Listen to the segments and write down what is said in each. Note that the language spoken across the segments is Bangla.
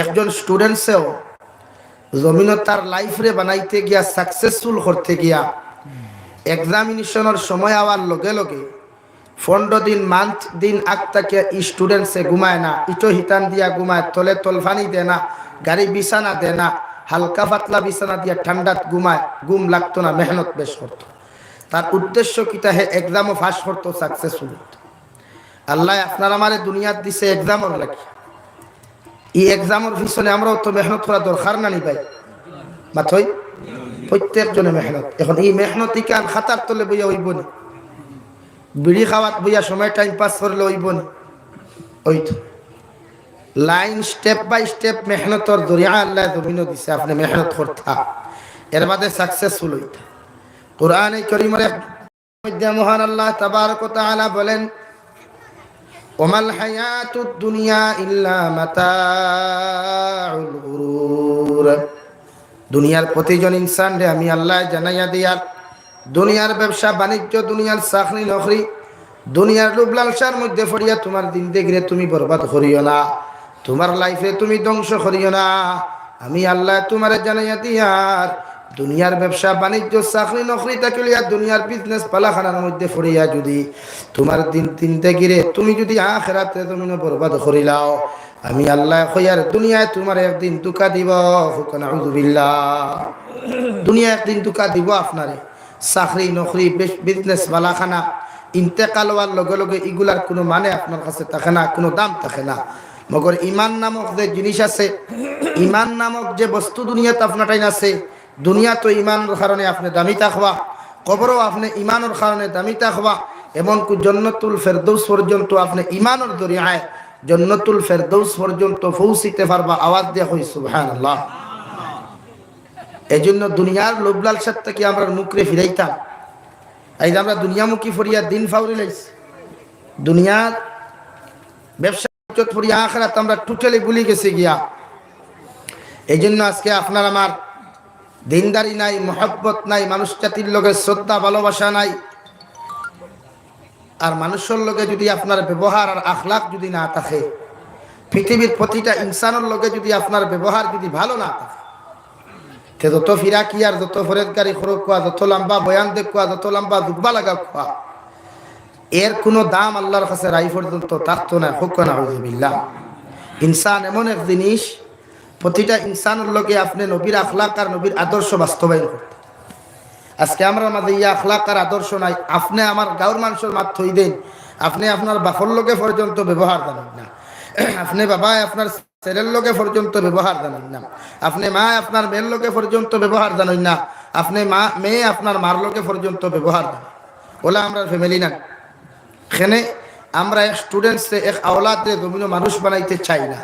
একজন স্টুডেন্টসেও জমিনত তার লাইফ রে বানাইতে গিয়া সাকসেসফুল করতে গিয়া এক্সামিনেশনের সময় আওয়ার লগে লগে 15 দিন মান্থ দিন আগ থেকে স্টুডেন্টসে ঘুমায় না, ইটো হিতান দিয়া ঘুমায়, তলে তলফানি দেয় না, গাড়ি বিছানা দেয় না, হালকা পাতলা বিছানা দিয়া ঠান্ডাত ঘুমায়, ঘুম লাগতো না, মেহনত বেশ করতো। তার উদ্দেশ্য কিতা, হে এক্সামও পাস করতো, সাকসেসফুল হতো। আল্লাহ আপনার আমারে দুনিয়াত দিছে এক্সামর লাগি। এই এক্সামের পিছনে আমরাও তো মেহনত করা দরকার না নি ভাই? মাথই প্রত্যেকজনে মেহনত। এখন এই মেহনতি কান খাতার তলে বইয়া হইব না, বিড়ি খাওয়াত বইয়া সময় টাইম পাস করলে হইব না। ওই তো লাইন স্টেপ বাই স্টেপ মেহনতর দরিয়া আল্লাহ জমিন দিছে, আপনি মেহনত করতা, এর বাদে সাকসেসফুল হইতা। কোরআনে কারীমের মধ্যে মহান আল্লাহ তাবারক ওয়া তাআলা বলেন, ওমাল হায়াতুদ দুনিয়া ইল্লা মাতাউল গুরুর। দুনিয়ার প্রতিজন ইনসান রে আমি আল্লাহ জানাইয়া দিয়ার, দুনিয়ার ব্যবসা বাণিজ্য, দুনিয়ার চাকরি নকরি, দুনিয়ার লোভ লালসার মধ্যে পড়িয়া তোমার জিন্দেগিরে তুমি বরবাদ করিও না, তোমার লাইফে তুমি ধ্বংস করিও না। আমি আল্লাহ তোমারে জানাইয়া দিয়ার, দুনিয়ার ব্যবসা বাণিজ্য চাকরি নকরি থাকলিয়া দুনিয়ার বিজনেস পালাখানার মধ্যে পড়িয়া যদি তোমার জিন্দেগিরে তুমি যদি আখিরাতে তুমি বরবাদ করিলাও, আমি আল্লাহ কইয়ার দুনিয়ায় তোমার একদিন দুকা দিব। নাউযুবিল্লাহ। দুনিয়া একদিন দুকা দিব আপনারে। চাকরি নকরি বিজনেস বালাখানা ইন্তেকাল হওয়ার লগে লগে এগুলার কোনো মানে আপনার কাছে থাকে না, কোনো দাম থাকে না। মগর ইমান নামক যে জিনিস আছে, ইমান নামক যে বস্তু দুনিয়াতে আপনার টাইন আছে, দুনিয়া তো ইমানের কারণে আপনি দামি থাকবা, কবরও আপনি ইমানের কারণে দামি থাকবা, এমনকি জান্নাতুল ফেরদৌস পর্যন্ত আপনি ইমানের দরিয়ায় জান্নাতুল ফেরদৌস পর্যন্ত পৌঁছিতে পারবা। আওয়াজ দিয়ে কই সুবহানাল্লাহ। এজন্য দুনিয়ার লোভ লালসার থেকে আমরা মুখরে ফিরাইতাম। এই যে আমরা দুনিয়ামুখী ফরিয়া দিন ফাউরি লাইছি, দুনিয়ার ব্যবসা ফরিয়া আখিরাত আমরা টোটালি ভুলে গেছি গিয়া। এই জন্য আজকে আপনার আমার দিনদারি নাই, মহব্বত নাই, মানুষ জাতির লগে শ্রদ্ধা ভালোবাসা নাই। আর মানুষের লগে যদি আপনার ব্যবহার আর আখলাক যদি না থাকে, পৃথিবীর প্রতিটা ইনসানের লগে যদি আপনার ব্যবহার যদি ভালো না থাকে, তে যত ফিরাকি আর যত ফরেদগারি খরক কোয়া, যত লম্বা বয়ান দেখুয়া, যত লম্বা দুব্বা লাগা খোয়া, এর কোনো দাম আল্লাহর কাছে রাই পর্যন্ত থাকতো না। হোক না হুজুবিল্লাহ। ইনসান এমন এক জিনিস, প্রতিটা ইনসানের লগে আপনি নবীর আখলাক আর নবীর আদর্শ বাস্তবায়ন করতে। আজকে আমরা মাঝে ইয়া আখলাক আর আদর্শ নাই। আপনি আমার গাঁর মানুষের মাত থই দেন, আপনি আপনার বাপর লোকে পর্যন্ত ব্যবহার জানেন না, আপনি বাবা আপনার ছেলের লোকে পর্যন্ত ব্যবহার জানেন না, আপনি মা আপনার মেয়ের লোকে পর্যন্ত ব্যবহার জানেন না, আপনি মেয়ে আপনার মার লোকে পর্যন্ত ব্যবহার জানেন। ওলা আমরা ফ্যামিলি না। এখানে আমরা এক স্টুডেন্টসে এক আওলাদে জমিন মানুষ বানাইতে চাই না,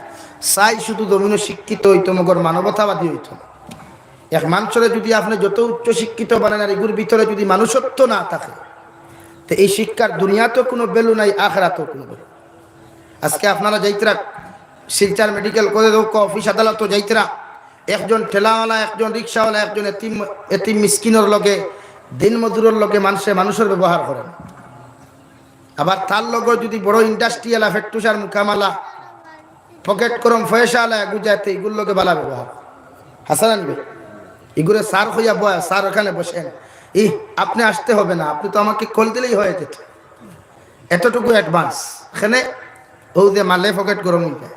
চাই শুধু জমিন শিক্ষিত হইতো, মগর মানবতাবাদী হইতো। এক মানুষের যদি আপনি যত উচ্চ শিক্ষিত বানান আর এগুলোর ভিতরে যদি মানুষত্ব না থাকে, তো এই শিক্ষার দুনিয়াতেও কোনো ভ্যালু নাই, আখিরাতেও কোনো ভ্যালু। আজকে আপনারা যাইতরা শিলচর মেডিকেল কলেজ হোক, অফিস আদালত যাইতরা, একজন ঠেলাওয়ালা, একজন রিক্সাওয়ালা, একজন এতিম মিসকিনের লগে, দিন মজুরের লগে মানুষের ব্যবহার করেন। আবার তার লগে যদি বড় ইন্ডাস্ট্রিয়ালা, ফ্যাক্টরির মুখামালা, পকেট করম ফয়সালা গুজাতে, এগুলোর লগে বালা ব্যবহার হাসান আনবে। এগুলো স্যার হইয়া বয়া, স্যার ওখানে বসেন, আপনি আসতে হবে না, আপনি তো আমাকে কল দিলেই হয়ে যেত, এতটুকু অ্যাডভান্স। এখানে ও যে মালে পকেট গরম হইবে,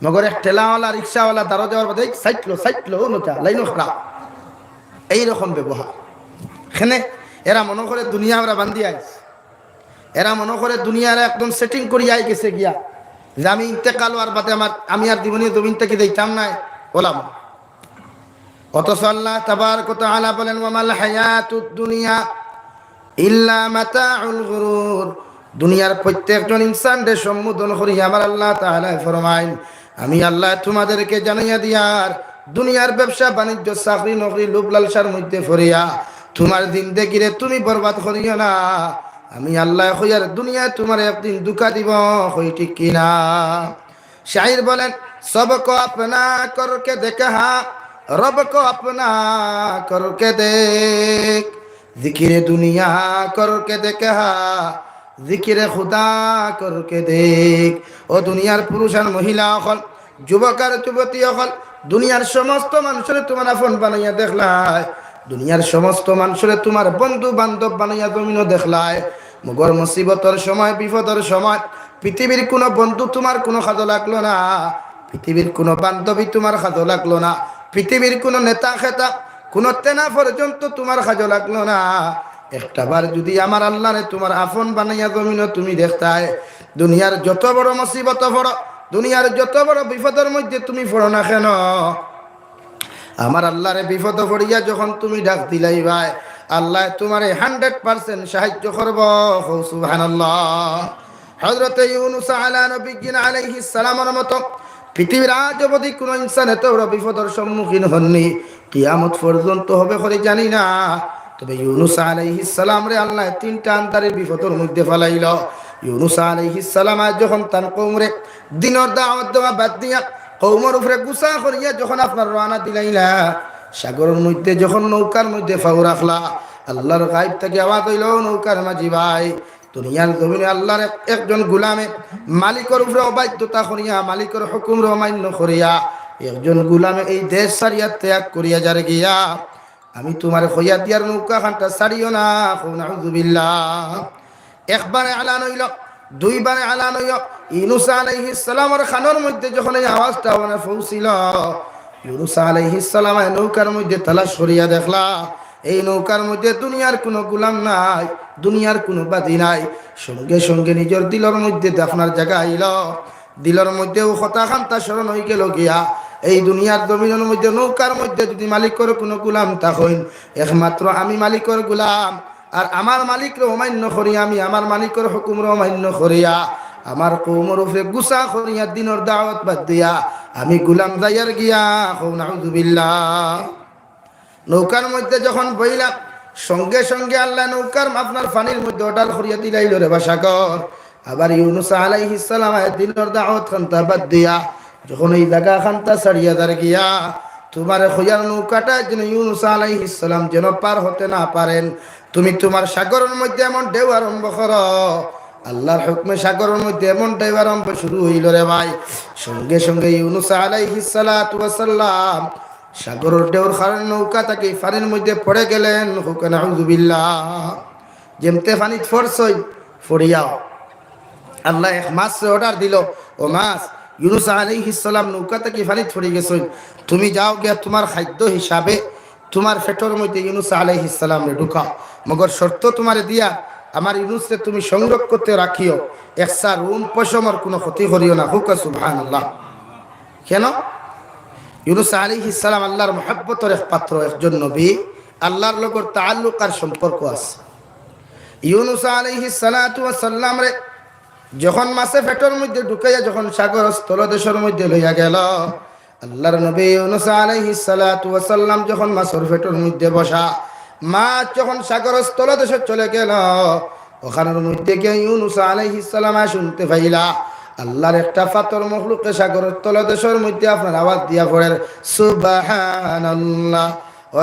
মগর এক ঠেলাওয়ালা রিক্সাওয়ালা দাঁড়ো দেওয়ার বাদে সাইটলো নোটা লাইনও খারাপ, এইরকম ব্যবহার। এখানে এরা মনে করে দুনিয়া আমরা বান্ধি আইস, এরা মনে করে দুনিয়ার একদম সেটিং করি আই গেছে গিয়া, যে আমি ইন্তেকাল হওয়ার বাদে আমি আর জীবনী জমিন থেকে দিতাম নাই ওলাম। অথচ আল্লাহ তাবারক ওয়া তাআলা বলেন, ওয়ামাল হায়াতুদ দুনিয়া ইল্লা মাতাউল গুরুর। দুনিয়ার প্রত্যেকজন ইনসানকে সম্বোধন করি আমার আল্লাহ তাআলা ফরমায়, আমি আল্লাহ তোমাদেরকে জানাইয়া দিয়ার, দুনিয়ার ব্যবসা বাণিজ্য চাকরি নকরি লোভ লালসার মধ্যে পড়িয়া তোমার জিন্দেগিরে তুমি বরবাদ করিও না। আমি আল্লাহ কইয়ার দুনিয়া তোমার একদিন দুকা দিব। কই ঠিক কিনা? শাইর বলেন, সবকো আপনা করকে দেখা रब को अपना करके देख, जिक्र दुनिया करके देखा जिक्र खुदा करके देख। ও দুনিয়ার পুরুষ আর মহিলা হল, যুবক আর যুবতী হল দুনিয়ার সমস্ত মানুষের তোমার আপন বানাইয়া দেখলাই, দুনিয়ার সমস্ত মানুষের তোমার বন্ধু বান্ধব বানাইয়া জমিনও দেখলাই, মগর মুসিবতর সময় বিপদের সময় পৃথিবীর কোনো বন্ধু তোমার কোনো খাজো লাগলো না, পৃথিবীর কোনো বান্ধবী তোমার খাজো লাগলো না, পৃথিবীর কোনো নেতা খেতা কোনো তেনা পর্যন্ত তোমার খাজো লাগলো না। একটাবার যদি আমার আল্লাহরে তোমার আপন বানাইয়া জমিনও তুমি দেখতাই, দুনিয়ার যত বড় মুসিবত পড়ো, দুনিয়ার যত বড় বিপদের মধ্যে তুমি পড়ো না কেন, আমার আল্লাহরে বিপদ পড়িয়া যখন তুমি ডাক দিলাই ভাই, আল্লাহ তোমারে 100% সাহায্য করব। সুবহানাল্লাহ। হযরত ইউনূস আলাইহিস সালামের মতো পৃথিবীর আজ অবধি কোন ইনসান এত বড় বিপদের সম্মুখীন হননি, কিয়ামত পর্যন্ত হবে করে জানি না। তবে ইউনূস আলাইহিস সালাম রে আল্লাহ তিনটা আন্দারের বিপদের মধ্যে ফেলাইল। ইউনূস আলাইহিস সালাম যখন তার কওমরে দিনের দাওয়াত দেওয়া বাদ দিয়া কওমের উপরে গুসা করিয়া যখন আপনার রওনা দিলাইলা, সাগরের মধ্যে যখন নৌকার মধ্যে ফাউ রাখলা, আল্লাহর গায়ব থেকে আওয়াজ হইল, নৌকার মাঝি ভাই, দুনিয়ার জমিনে আল্লাহর একজন গোলামে মালিকের উপরে অবাধ্যতা করিয়া, মালিকের হুকুম অমান্য করিয়া একজন গোলামে এই দেশ ছাড়িয়া ত্যাগ করিয়া যারে গিয়া, আমি তোমার খইয়া দিয়ার নৌকা খানটা ছাড়িও না। নাউযুবিল্লাহ। একবারে আলান হইল, দুইবারে আলান হইল। ইউনূস আলাইহিস সালামের খানের মধ্যে যখন এই আওয়াজটা মানে পৌঁছিল, ইউনূস আলাইহিস সালাম নৌকার মধ্যে তালাশ করিয়া দেখলা, এই নৌকার মধ্যে দুনিয়ার কোনো গোলাম নাই, দুনিয়ার কোনো বাদী নাই। সঙ্গে সঙ্গে নিজের দিলের মধ্যে আপনার জায়গা আইল, দিলের মধ্যেও কথা খান্তা স্মরণ হয়ে গেল গিয়া, এই দুনিয়ার জমিনের মধ্যে নৌকার মধ্যে যদি মালিকের কোনো গোলাম থাকেন, একমাত্র আমি মালিকের গোলাম। আর আমার মালিকরে অমান্য করিয়া, আমি আমার মালিকের হুকুমরে অমান্য করিয়া, আমার কওমের উপরে গুসা করিয়া দিনের দাওয়াত বাদ দিয়া আমি গোলাম যাইয়ার গিয়া। নাউযুবিল্লাহ। নৌকার মধ্যে যখন বইলাম, সঙ্গে সঙ্গে আল্লাহ নৌকার আপনার পানির মধ্যে অর্ডার করিয়া দিলাইল রে বাসাকর। আবার ইউনূস আলাইহিস সালাম দিনের দাওয়াত খান্তা বাদ দিয়া যখন এই জায়গা খান্তা ছাড়িয়া দাঁড় গিয়া, তোমার খোয়ার নৌকাটা যেন ইউনূস আলাইহিস সালাম যেন পার হতে না পারেন, তুমি তোমার সাগরের মধ্যে এমন ঢেউ আরম্ভ করো। আল্লাহর হুকমে সাগরের মধ্যে এমন ঢেউ আরম্ভ শুরু হইল রে ভাই। সঙ্গে সঙ্গে ইউনূস আলাইহিস সালাতু ওয়াস সালাম সাগরের ঢেউর কারণে নৌকা তাকে পানির মধ্যে পড়ে গেলেন। নাউযুবিল্লাহ। যেমতে পানি ফোরসই ফড়িয়াও আল্লাহ এক মাছ অর্ডার দিল, ও মাছ, ইউনূস আলাইহিস সালাম নৌকা থেকে পানি পড়ে গেছেন, তুমি যাও গিয়া তোমার খাদ্য হিসাবে তোমার পেটের মধ্যে ইউনূস আলাইহিস সালাম রে ঢুকাও, মগর শর্ত তোমার দিয়া আমার ইউনূসকে তুমি সংরক্ষণ করতে রাখিও, একসা রুম পশমর কোনো ক্ষতি করিও না। হুকা সুবহানাল্লাহ। কেন? ইউনূস আলাইহিস সালাম আল্লাহর মহব্বতের এক পাত্র, একজন নবী, আল্লাহর লগর তাআল্লুক আর সম্পর্ক আছে। ইউনূস আলাইহিস সালাতু ওয়াস সালাম রে যখন মাছে পেটের মধ্যে ঢুকাইয়া যখন সাগর স্থলদেশের মধ্যে লইয়া গেল, আল্লাহর নবী ইউনূস আলাইহিস সালাতু ওয়াস সালাম যখন মাছের পেটের মধ্যে বসা, মাছ যখন সাগর স্থলদেশে চলে গেল, ওখানের মধ্যে গিয়ে ইউনূস আলাইহিস সালাম শুনতে পাইলা আল্লাহর একটা পাথর মখলুকে সাগরের তলদেশের মধ্যে আপনার আওয়াজ দিয়া পড়েন, সুবহানাল্লাহ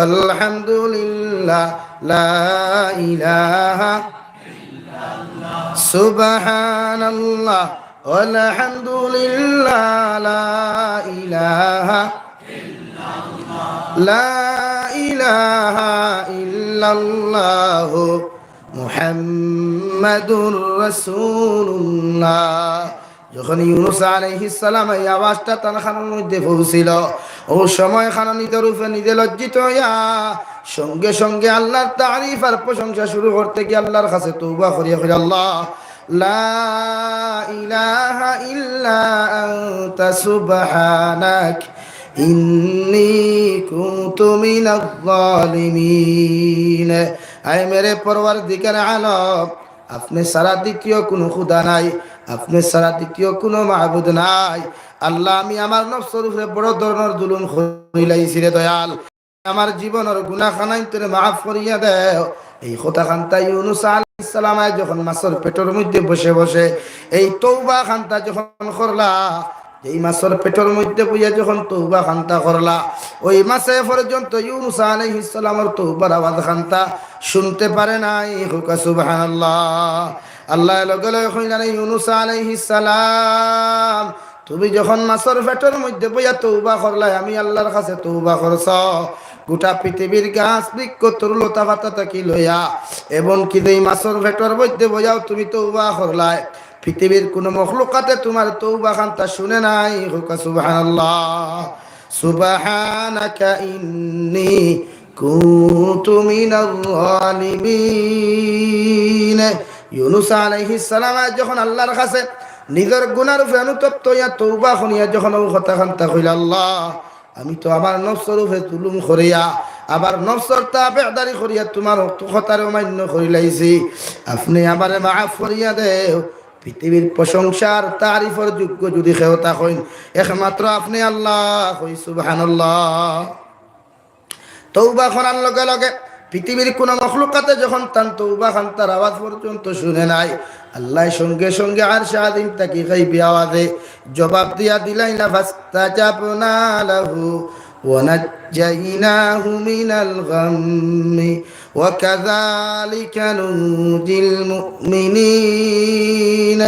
আলহামদুলিল্লাহ লা ইলাহা ইল্লাল্লাহ, সুবহানাল্লাহ আলহামদুলিল্লাহ লা ইলাহা ইল্লাল্লাহ, লা ইলাহা ইল্লাল্লাহ মুহাম্মাদুর রাসূলুল্লাহ। যখন ইউনূস আলাইহিস সালাম এই আওয়াজটা তার খানের মধ্যে পৌঁছিল, ও সময় খানা নিজের রূপে নিজে লজ্জিত হইয়া সঙ্গে সঙ্গে আল্লাহর তারিফ আর প্রশংসা শুরু করতে গিয়ে আল্লাহর কাছে তওবা করিয়া কই, আল্লাহ লা ইলাহা ইল্লা আনতা সুবহানাক ইন্নী কুনতু মিনাজ জালিমিন। আয় মেরে পরওয়ারদিগার আলম, আপনি সারা দ্বিতীয় কোনো খুদা নাই, আপনি সারা দ্বিতীয় কোনো মাহবুদ নাই। আল্লাহ, আমি আমার নফসের উপরে বড় ধরনের জুলুম করিলাইছি রে দয়াল, আমার জীবনের গুনাহ খানাই তোরে মাফ করিয়া দেও। এই কথা খান্তা ইউনূস আলাইহিস সালাম যখন মাছের পেটের মধ্যে বসে বসে এই তওবা খান্তা যখন করলা, এই মাছের পেটের মধ্যে বইয়া যখন তওবা খান্তা করলা, ওই মাছে পর্যন্ত ইউনূস আলাইহিস সালামের তওবার আওয়াজ খান্তা শুনতে পারে নাই। হুকা সুবহানাল্লাহ। আল্লাহ লগে লগে কইলেন, ইউনূস আলাইহিস সালাম তুমি যখন মাছের পেটের মধ্যে বইয়া তওবা করলাই, আমি আল্লাহর কাছে তওবা করছ, গোটা পৃথিবীর গাছ বৃক্ষ তরুলতা পাতা থাকি লইয়া, এবং কি এই মাছের পেটের মধ্যে বইয়াও তুমি তওবা করলাই, পৃথিবীর কোন মখলুকাতে তোমার তওবা খানটা শুনে নাই। হুকা সুবহানাল্লাহ, সুবহানাকা ইন্নী কুনতু মিনাল যালিমিন। ইউনূস আলাইহিস সালাম যখন আল্লাহর কাছে নিজের গুনার উপরে অনুতপ্ত হইয়া তওবা করিয়া যখন ও কথা খান্তা কইল, আল্লাহ আমি তো আমার নফসের উপরে জুলুম করিয়া, আবার নফসের তাবেদারি করিয়া তোমার কথার অমান্য করিলাইছি, আপনি আমারে মাফ করিয়া দেও। পৃথিবীর প্রশংসার তারিফের যোগ্য যদি কেউ থাকেন একমাত্র আপনি আল্লাহ। কই সুবহানাল্লাহ। তওবা করার লগে লগে পৃথিবীর কোন মখলুকাতে যখন তান তওবা খান তার আওয়াজ পর্যন্ত শুনে নাই, আল্লাহ সঙ্গে সঙ্গে আরশে আযীম তাকে গায়বী আওয়াজে জবাব দিয়া দিলাই না, ফাস্তাজাবনা লাহু ওয়া নাজ্জাইনাহু মিনাল গাম্মি ওয়া কাযালিকা নুজিল মুমিনিন।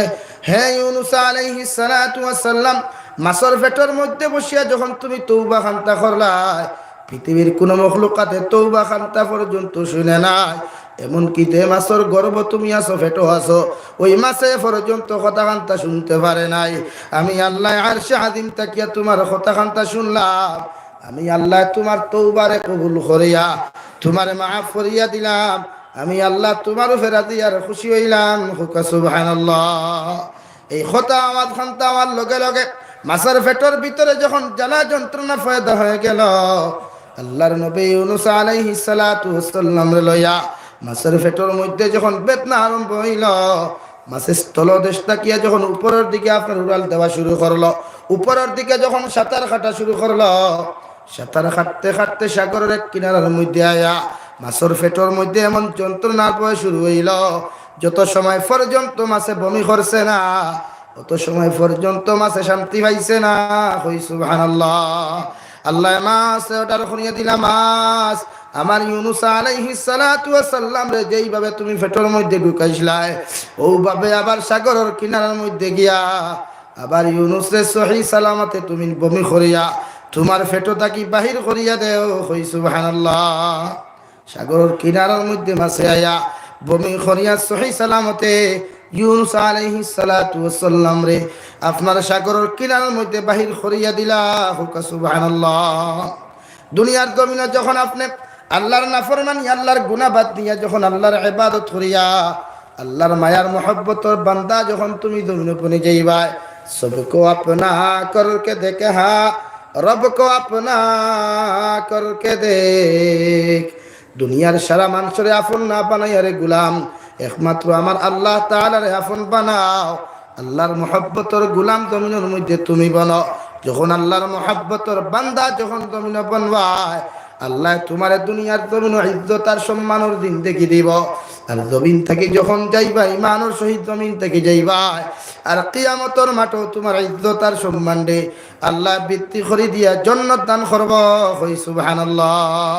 হে ইউনূস আলাইহিস সালাতু ওয়াস সালাম, মাছের পেটের মধ্যে বসিয়া যখন তুমি তওবা খানতা করলাই, পৃথিবীর কোন মখলুকাতে তওবা খানতা পর্যন্ত শুনে নাই। এমনকি যে মাছের গর্ভ তুমি আছো, ফেটো আছো, ওই মাছে পর্যন্ত কথা খানতা শুনতে পারে নাই। আমি আল্লাহ আরশে আযীম তাকিয়া তোমার কথা খানতা শুনলাম। আমি আল্লাহ তোমার তওবারে কবুল করিয়া তোমারে মাফ করিয়া দিলাম। আমি আল্লাহ তোমার উপরে রাজি আর খুশি হইলাম। হুকা সুবহানাল্লাহ। এই কথা আওয়াজ খানতা আমার লগে লগে মাছের পেটের ভিতরে যখন জ্বালা যন্ত্রণা পয়দা হয়ে গেল, আল্লাহর নবী ইউনূস আলাইহিস সালাতু ওয়াস সালাম রে লইয়া মাছের পেটের মধ্যে যখন বেদনা আরম্ভ হইল, মাছের স্থলদেশ তাকিয়া যখন উপরের দিকে আপনার উড়াল দেওয়া শুরু করলো, উপরের দিকে যখন সাঁতার কাটা শুরু করলো, সাঁতার কাটতে কাটতে সাগরের এক কিনারার মধ্যে আয়া মাছের পেটের মধ্যে এমন যন্ত্রণা বয় শুরু হইল, যত সময় পর্যন্ত মাছে বমি করছে না, অত সময় পর্যন্ত মাছে শান্তি পাইছে না। কই সুবহানাল্লাহ। আল্লাহ মাছ ওটার খুনিয়ে দিলা, মাছ আমার ইউনূস আলাইহিস সালাতু ওয়াস সালাম রে যেইভাবে তুমি পেটের মধ্যে ঢুকাইছিলাই, ওইভাবে আবার সাগরের কিনারার মধ্যে গিয়া আবার ইউনূস রে সহি সালামতে তুমি বমি করিয়া তোমার পেটো থাকি বাহির করিয়া দেও। কই সুবহানাল্লাহ। সাগরের কিনারার মধ্যে মাছে আয়া বমি করিয়া সহি সালামতে ইউনূস আলাইহিস সালাতু ওয়াস সালাম রে আপনার সাগরের কিনারার মধ্যে বাহির করিয়া দিলা। হুকা সুবহানাল্লাহ। দুনিয়ার জমিনে যখন আপনি আল্লাহর নাফরমানি, আল্লাহর গুনাহ বাদ দিয়া যখন আল্লাহর ইবাদত করিয়া আল্লাহর মায়ার মোহব্বতর বান্দা যখন তুমি জমিনে পনে যাইবা, সবকো আপনা করকে দেখে হা রব কো আপনা করকে দেখ। দুনিয়ার সারা মানুষের আপন না বানাই রে গুলাম, একমাত্র আমার আল্লাহ তাআলার আপন বানাও। আল্লাহর মোহব্বতর গুলাম জমিনের মধ্যে তুমি বানাও। যখন আল্লাহর মোহব্বতর বান্দা যখন জমিনে বানবায়, আল্লাহ তোমার দুনিয়ার জমিন ইজ্জত আর সম্মানের দিন দেখি দিব। আর জমিন থেকে যখন যাইবা ইমানের সহিত জমিন থেকে যাইবা, আর কিয়ামতের মাঠে তোমার ইজ্জত আর সম্মান দে আল্লাহ বৃদ্ধি করে দিয়া জান্নাত দান করব। কই সুবহানাল্লাহ।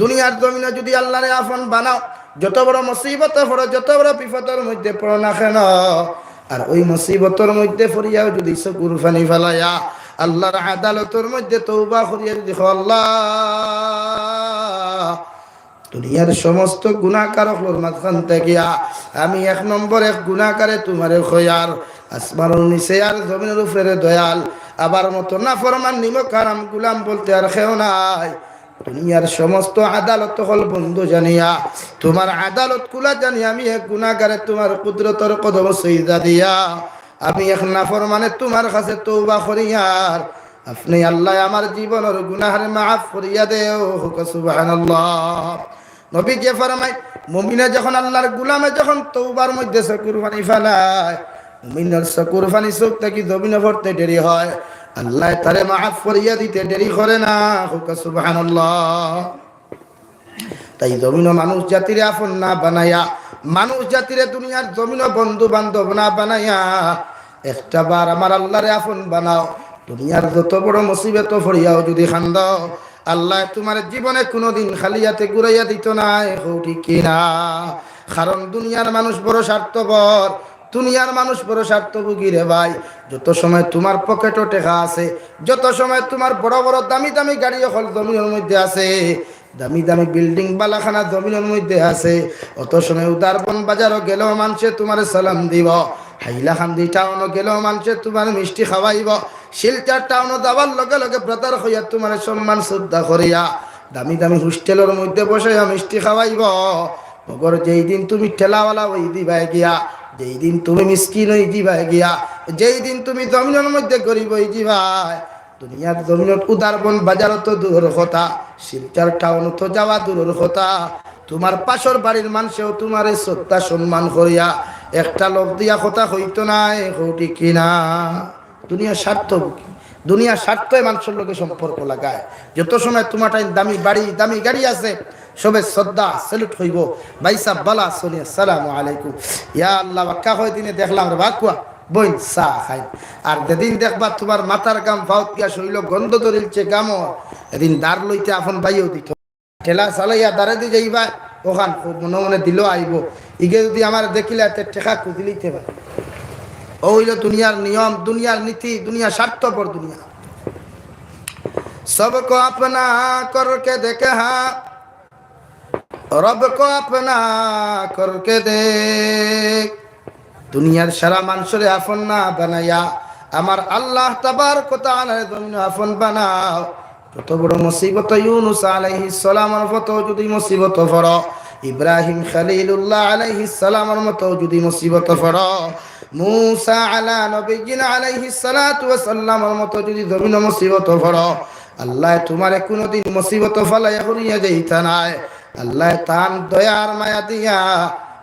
দুনিয়ার জমিনে যদি আল্লাহরে আপন বানাও, যত বড় মুসিবতে পড়ো, যত বড় বিপদের মধ্যে পড়ো না কেন, আর ওই মুসিবতের মধ্যে পড়িয়াও যদি চকুর পানি ফেলাইয়া আল্লাহর আদালতের মধ্যে তওবা করিয়া যদি আল্লাহ দুনিয়ার সমস্ত গুনাহকারগুলোর মাঝখান থেকে আমি এক নম্বর এক গুনাহকারে তোমারে খয়ার, আসমানের নিচে আর জমিনের উপরে দয়াল, আবার মতো নাফরমান নিমক হারাম গুলাম বলতে আর কেউ নাই। দুনিয়ার সমস্ত আদালত হল বন্ধু জানিয়া, তোমার আদালত কুলা জানি আমি এক গুনাহগারে তোমার কুদরতের কদম সিজদা দিয়া আমি এক নাফরমানে তোমার কাছে তওবা করিয়ার, আপনি আল্লাহ আমার জীবনের গুনাহের মাফ করিয়া দেও। সুবহানাল্লাহ। নবী যে ফরমায়, মুমিনে যখন আল্লাহর গোলামে যখন তওবার মধ্যে চকুর পানি ফেলায়, মুমিনের চকুর পানি চোখ থেকে জমিনে পড়তে দেরি হয়, আল্লাহ তারে মাফ করিয়া দিতে দেরি করে না। সুবহানাল্লাহ। তাই জমিন মানুষ জাতিরে আপন না বানায়া, মানুষ জাতিরে দুনিয়ার জমিন বন্ধু বান্ধব না বানায়া একটা বার আমার আল্লাহরে আপন বানাও। দুনিয়ার যত বড় মুসিবত ফরিয়াও যদি খান্দ, আল্লাহ তোমার জীবনে কোনোদিন খালিয়াতে ঘুরাইয়া দিত না। ঠিক কিনা? কারণ দুনিয়ার মানুষ বড় স্বার্থপর, দুনিয়ার মানুষ বড় স্বার্থভোগী রে ভাই। যত সময় তোমার পকেটও টেকা আছে, যত সময় তোমার বড় বড় দামি দামি গাড়ি হল জমিনের মধ্যে আছে, দামি দামি বিল্ডিং বালাখানা জমিনের মধ্যে আছে, অত সময় উদারবন বাজারও গেলেও মানুষে তোমার সালাম দিব, হাইলাকান্দি টাউনও গেলেও মানুষে তোমার মিষ্টি খাওয়াইব, শিলচর টাউনও যাবার লগে লগে ব্রাদার হইয়া তোমার সম্মান শ্রদ্ধা করিয়া দামি দামি হোস্টেলের মধ্যে বসে মিষ্টি খাওয়াইব। মগর যেই দিন তুমি ঠেলাওয়ালা ওই দিবাই গিয়া, যেই দিন তুমি মিসকিন ওই দিবাই গিয়া, যেই দিন তুমি জমিনের মধ্যে গরিব ওই দিবাই, দুনিয়ার জমিনত উদারবন বাজারও তো দূরের কথা, শিলচর টাউনও তো যাওয়া দূরের কথা, তোমার পাশর বাড়ির মানুষেও তোমার শ্রদ্ধা সম্মান করিয়া একটা লোক দিয়া কথা হইতো না, হৌটি কিনা। দুনিয়া স্বার্থ, দুনিয়া স্বার্থে মানুষের লোকে সম্পর্ক লাগায়। যত সময় তোমার দামি বাড়ি দামি গাড়ি আছে, সবে শ্রদ্ধা স্যালুট হইব, ভাইসা বালা সোনিয়া সালামু আলাইকুম, ইয়া আল্লাহ বাক্কা হয় দিনে দেখলাম রে বাকুয়া বইন চা খাই। আর যেদিন দেখবা তোমার মাথার গাম ফাউত গিয়া শৈল গন্ধ ধরিলছে গাম, এদিন দাঁড় লইতে আপন বাইও দিত, ঠেলা চালাইয়া দাঁড়ে দিয়ে যাইবা, ওখান মনে মনে দিল আইব, ইগে যদি আমার দেখিলে ঠেকা কুদিলিতে পারে। ও হইল দুনিয়ার নিয়ম, দুনিয়ার নীতি, দুনিয়া স্বার্থপর দুনিয়া। सबको अपना करके देखे हाँ, रब को अपना करके देख। দুনিয়ার সারা মানুষরে আপন না বানাইয়া আমার আল্লাহ তাবারক ওয়া তাআলার জন্য আপন বানাও। কত বড় মুসিবত ইউনূস আলাইহিস সালামের মতো যদি মুসিবত পড়ো, ইব্রাহিম খলিলুল্লাহ আলাইহিস সালামের মতো যদি মুসিবত পড়ো, মূসা আলা নবিয়িনা আলাইহিস সালাতু ওয়াস সালামের মতো যদি জমিন মুসিবত পড়ো, আল্লাহ তোমারে কোনদিন মুসিবত ফলাইয়া করিয়া যাইতা নাই। আল্লাহ তান দয়ার মায়া দিয়া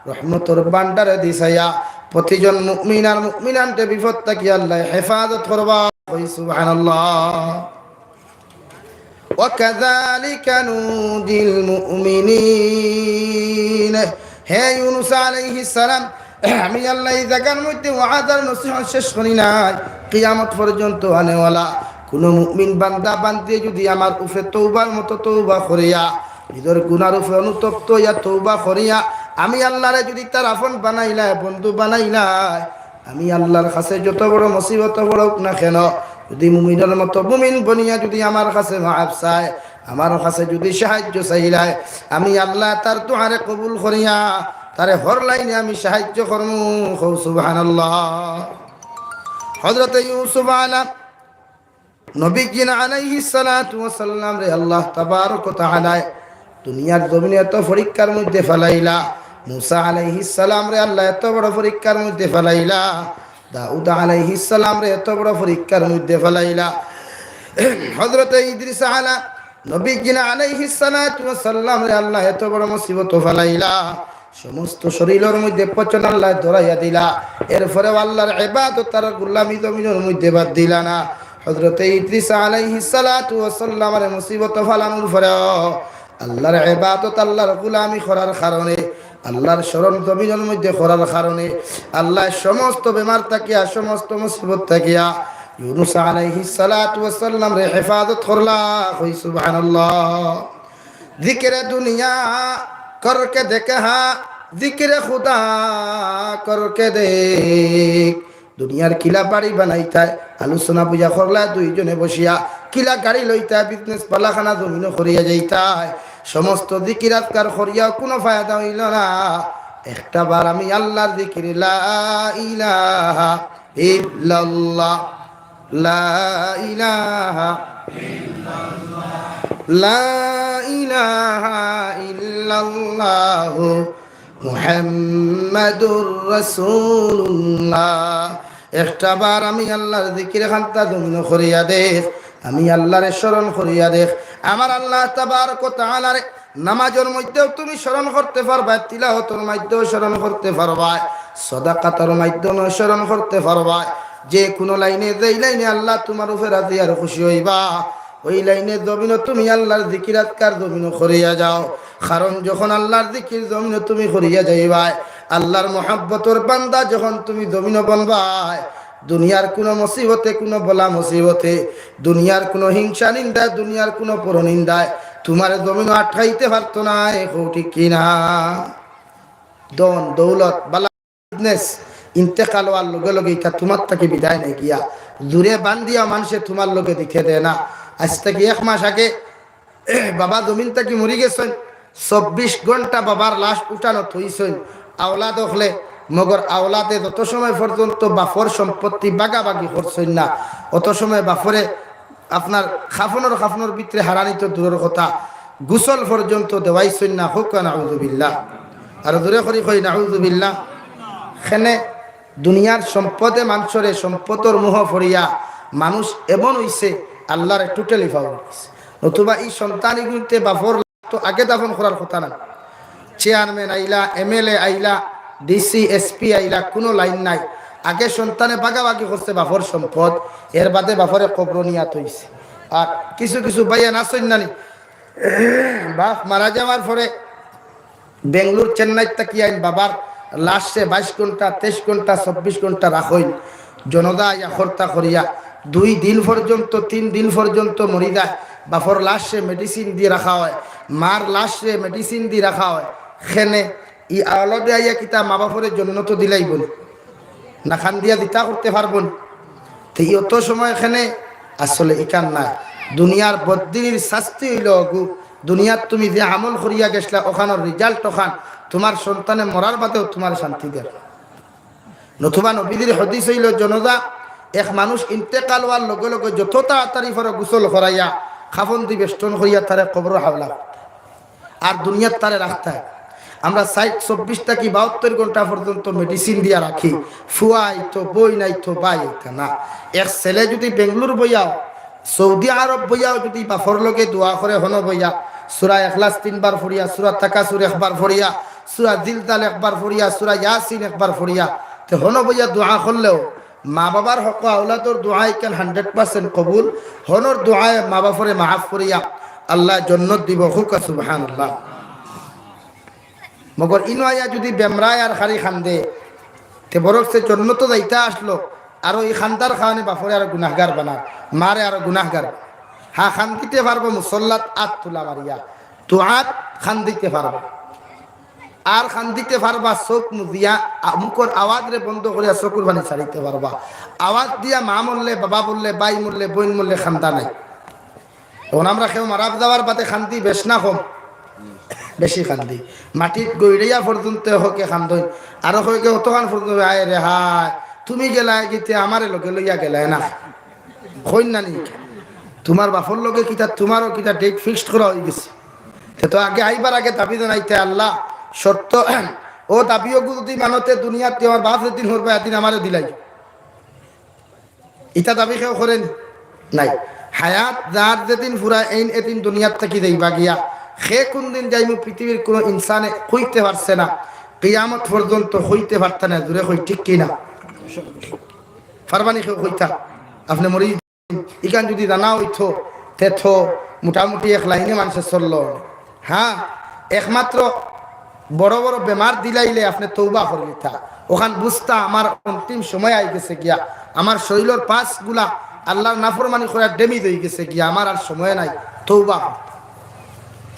রহমতের বান্ডারে দিছাইয়া প্রতিজন মুমিন আর মুমিনানকে বিপদ থেকে আল্লাহ হেফাজত করবা। সুবহানাল্লাহ। وكذلك ننجي المؤمنين। হে ইউনূস আলাইহিস সালাম, আমি আল্লাহ এই জায়গার মধ্যে ওয়াদার নসিহত শেষ করি নাই, কিয়ামত পর্যন্ত আনেওয়ালা কোন মুমিন বান্দা বান্দি যদি আমার উপরে তওবার মতো তওবা করিয়া, নিজের গুনার উপরে অনুতপ্ত হইয়া তওবা করিয়া আমি আল্লাহরে যদি তার আপন বানাইলা, বন্ধু বানাইলা, আমি আল্লাহর কাছে যত বড় মুসিবত পড়ুক না কেন, যদি মুমিনের মতো মুমিন বনিয়া যদি আমার কাছে মাফ চায়, আমার কাছে যদি সাহায্য চাইলাই, আমি আল্লাহ তার দুআরে কবুল করিয়া তারে হর লাইনে আমি সাহায্য করমু। সুবহানাল্লাহ। হযরত ইউসুফ নবীজি আলাইহিস সালাতু ওয়াস সালাম রে আল্লাহ তাবারক ওয়া তাআলা দুনিয়ার জমিনে এত পরীক্ষার মধ্যে ফেলাইলা, মূসা আলাইহিস সালাম রে আল্লাহ এত বড় পরীক্ষার মধ্যে ফেলাইলা, দাউদ আলাইহিস সালাম রে এত বড় পরীক্ষার মধ্যে ফেলাইলা, হযরত ইদ্রিস আলা নবীজি আলাইহিস সালাতু ওয়াস সালাম রে আল্লাহ এত বড় মুসিবত ফেলাইলা, সমস্ত শরীরের মধ্যে পচন আল্লাহ ধরাইয়া দিলা, এরপরে আল্লাহর ইবাদত আর গোলামি জমিনের মধ্যে বাদ দিলা না। হযরত ইদ্রিস আলাইহিস সালাতু ওয়াস সালামের মুসিবত ফালানোর পরে আল্লাহর ইবাদত আল্লাহর গোলামি করার কারণে, আল্লাহর শরণ জমিনের মধ্যে করার কারণে আল্লাহ সমস্ত বেমার থাকিয়া সমস্ত মুসিবত থাকিয়া ইউনূস আলাইহিস সালাতু ওয়াস সালাম রে হেফাজত করলা। সুবহানাল্লাহ। জিকিরে দুনিয়া করকে দেখে হ্যাঁ, জিকিরে খুদা করকে দেখ। দুনিয়ার কিলা বাড়ি বানাইতায় আলোচনা পূজা করলা দুইজনে বসিয়া, কিলা গাড়ি লইতা বিজনেস পালাখানা জমিন করিয়া যাইতায়, সমস্ত জিকির আজকার করিয়া কোনো ফায়দা হইল না। একটা বার আমি আল্লাহর জিকির লা ইলাহা ইল্লাল্লাহ, লা ইলাহা ইল্লাল্লাহ, লা ইলাহা ইল্লাল্লাহ মুহাম্মাদুর রাসূলুল্লাহ। একটা বার আমি আল্লাহর জিকির খান্তা জমিন করিয়া দেখ, আমি আল্লাহরে স্মরণ করিয়া দেখ। আমার আল্লাহ তাবারক ওয়া তাআলারে নামাজের মধ্যেও তুমি স্মরণ করতে পারবা, তিলাওয়াতের মধ্যেও স্মরণ করতে পারবা, সাদাকাতের মাধ্যমেও স্মরণ করতে পারবা। যে কোনো লাইনে যেই লাইনে আল্লাহ তোমার উপরে রাজি আর খুশি হইবা, ওই লাইনে জমিন তুমি আল্লাহর জিকির আজকার জমিন করিয়া যাও। কারণ যখন আল্লাহর জিকির জমিন তুমি করিয়া যাইবা, আল্লাহর মহব্বতের বান্দা যখন তুমি জমিন বনবাই, দুনিয়ার কোনো মুসিবতে, কোনো বলা মুসিবতে, দুনিয়ার কোনো হিংসা নিন্দায়, দুনিয়ার কোনো পরনিন্দায় তোমার জমিন আটকাইতে পারতো না। ঠিক কিনা? দন দৌলত বালা বিজনেস ইন্তেকাল হওয়ার লগে লগে এটা তোমার থেকে বিদায় নেই গিয়া দূরে বান্ধিয়া মানুষে তোমার লগে দেখে দেয় না। আজ থেকে 1 মাস আগে বাবা জমিন থেকে মরি গেছেন, 24 ঘন্টা বাবার লাশ উঠানো থইছেন, আওলাদ হলে মগর আওলাদে যত সময় পর্যন্ত বাফর সম্পত্তি বাগাবাগি করছেন না, অত সময় বাফরে আপনার খাফনের ভিতরে হারানিত দূরের কথা গোসল পর্যন্ত দেওয়াইছেন না। হোক নাউযুবিল্লাহ, আর দূরে করি কই নাউযুবিল্লাহ। সেনে দুনিয়ার সম্পদে মানুষরে সম্পদর মোহ ফরিয়া মানুষ এমন হইছে আল্লাহরে টোটালি পাওয়া গেছে। নতুবা এই সন্তানগুলিতে বাফর তো আগে দাফন করার কথা না। চেয়ারম্যান আইলা, MLA আইলা, DC SP আইলা, কোনো লাইন নাই। আগে সন্তানে বাগাবাগি করছে বাফর সম্পদ, এর বাদে বাফরে কবর নিয়াত হইছে। আর কিছু কিছু ভাইয়া নাচেন নানি বাপ মারা যাওয়ার পরে বেঙ্গলোর চেন্নাই তাকি আইন বাবার লাশে 22 ঘন্টা 23 ঘন্টা 24 ঘন্টা রাখইন, জনদা ইয়া হর্তা করিয়া 2 দিন পর্যন্ত 3 দিন পর্যন্ত মরি যায়। বাফর লাশে মেডিসিন দিয়ে রাখা হয়, মার লাশে মেডিসিন দিয়ে রাখা হয়। খেনে ই আওলাদে আইয়া কিতা মা বাপরের জন্য তো দিলাই বলি না, খান দিয়া দিতা করতে পারবন। তো অত সময় এখানে আসলে ইকান নাই। দুনিয়ার বদিনীর শাস্তি হইল গু, দুনিয়ার তুমি যে আমল করিয়া গেছলা ওখানোর রেজাল্ট ওখান তোমার সন্তানে মরার বাদেও তোমার শান্তি দেয়। নতুবা নবীদের হাদিস হইল জনদা এক মানুষ ইন্তেকাল হওয়ার লগে লগে যত তাড়াতাড়ি করে গোসল করাইয়া খাফন দি বেষ্টন করিয়া তারে কবর হাওলা আর দুনিয়ার তারে রাখতে হয়। আমরা 24 থেকে 72 ঘন্টা পর্যন্ত মেডিসিন দিয়া রাখি, ফুয়াই তো বই নাই তো বাই না। এক ছেলে যদি বেঙ্গলোর বইয়াও সৌদি আরব বইয়াও যদি বাফর লগে দোয়া করে হন বইয়া সূরা ইখলাস 3 বার পড়িয়া, সূরা তাকাসুর 1 বার পড়িয়া, সূরা জিলজাল 1 বার পড়িয়া, সূরা ইয়াসিন 1 বার পড়িয়া তে হন বইয়া দোয়া করলেও মা বাবার হক আওলাদর দোয়া কেন 100% কবুল। হনর দোয়ায় মা বাপরে মাফ করিয়া আল্লাহ জান্নাত দিব। হুক সুবহানাল্লাহ। মগর ইনওয়াইয়া যদি বেমরায় আর খালি খান্দে তে বরক সে জান্নাত যাইতা আসলো আর ওই খান্দার খাওয়ানে বাপরে আর গুনাহগার বানা, মারে আর গুনাহগার। হ্যাঁ খান দিতে পারবো মুসল্লাত আত তুলা মারিয়া, দোয়াত খান দিতে পারবো, আর খান দিতে পারবা চোখ মুদিয়া মুখর আওয়াজ রে বন্ধ করিয়া চকুর পানি ছাড়িতে পারবা। আওয়াজ দিয়া মা মরলে, বাবা বললে, বাই মরলে, বোন মরলে খান্দা নাই। তখন আমরা কেউ মারাপ যাওয়ার বাদে খান্দি বেশ না কম বেশি খান্দি, মাটির গইড়িয়া পর্যন্ত হকে খান্দই আরো হইকে অতখান পর্যন্ত আয় রে হায় তুমি গেলায় গীতে আমারে লোকে লইয়া গেলায় না কইন না নি তোমার বাপর লোকে কিতা তোমারও কিতা ডেট ফিক্সড করা হয়ে গেছে। তো আগে আইবার আগে দাবি জানাইতে আল্লাহ সত্য ও দাবিও যদি মানতে দুনিয়াতে আমার বাপ যেদিন হরবে এদিন আমারে দিলাই, ইটা দাবি কেউ করেন নাই। হায়াত যার যেদিন ফুরা এই এদিন দুনিয়ার থেকে যাইবা গিয়া সে কোন দিন যাইমু পৃথিবীর কোনো ইনসানে কইতে পারছে না, কিয়ামত পর্যন্ত হইতে পারত না। দূরে কই ঠিক কিনা ফারবানি কেউ কইতা আপনি মরি ইখান যদি জানা হইতো তেথো মোটামুটি এক লাইনে মানুষের চলল। হ্যাঁ একমাত্র বড় বড় বেমার দিলাইলে আপনি তৌবা করলিতা ওখান বুঝতা আমার অন্তিম সময় আই গেছে গিয়া, আমার শরীরের পাশ গুলা আল্লাহর নাফরমানি করে ডেমিজ হয়ে গেছে গিয়া, আমার আর সময় নাই তৌবা।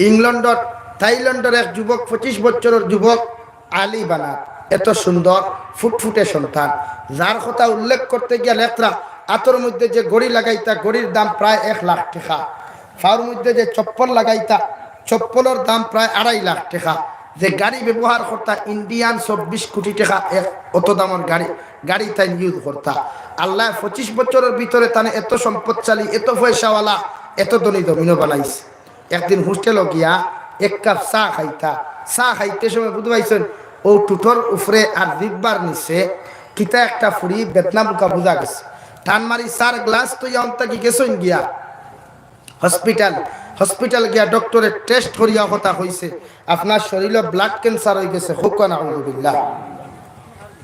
ইংল্যান্ডর থাইল্যান্ডের এক যুবক 25 বছরের যুবক আলী বানাত, এত সুন্দর ফুটফুটে সন্তান, যার কথা উল্লেখ করতে গিয়া লেখরা আতর মধ্যে যে গড়ি লাগাইতা গড়ির দাম প্রায় 1 লাখ টাকা, ফাউর মধ্যে যে চপ্পল লাগাইতা চপ্পলের দাম প্রায় 2.5 লাখ টাকা, যে গাড়ি ব্যবহার করতা ইন্ডিয়ান 24 কোটি টাকা অত দামের গাড়ি তাই ইউজ করতা। আল্লাহ 25 বছরের ভিতরে তানে এত সম্পদশালী, এত পয়সাওয়ালা, এত ধনী জমিনও বানাইছে। একদিন হোস্টেল গিয়া 1 কাপ চা খাইতে সময় বুঝতে পাইছেন ও টুটোর উপরে আর দিব্বার নিচে কিতা একটা ফুরি বেতনা বুকা বুঝা গেছে। টান মারি 4 গ্লাস তো কি গেছেন গিয়া হসপিটাল গিয়া ডক্টরে টেস্ট করিয়া কথা হইছে আপনার শরীরে ব্লাড ক্যান্সার হয়ে গেছে। হুকানা আলহামদুলিল্লাহ।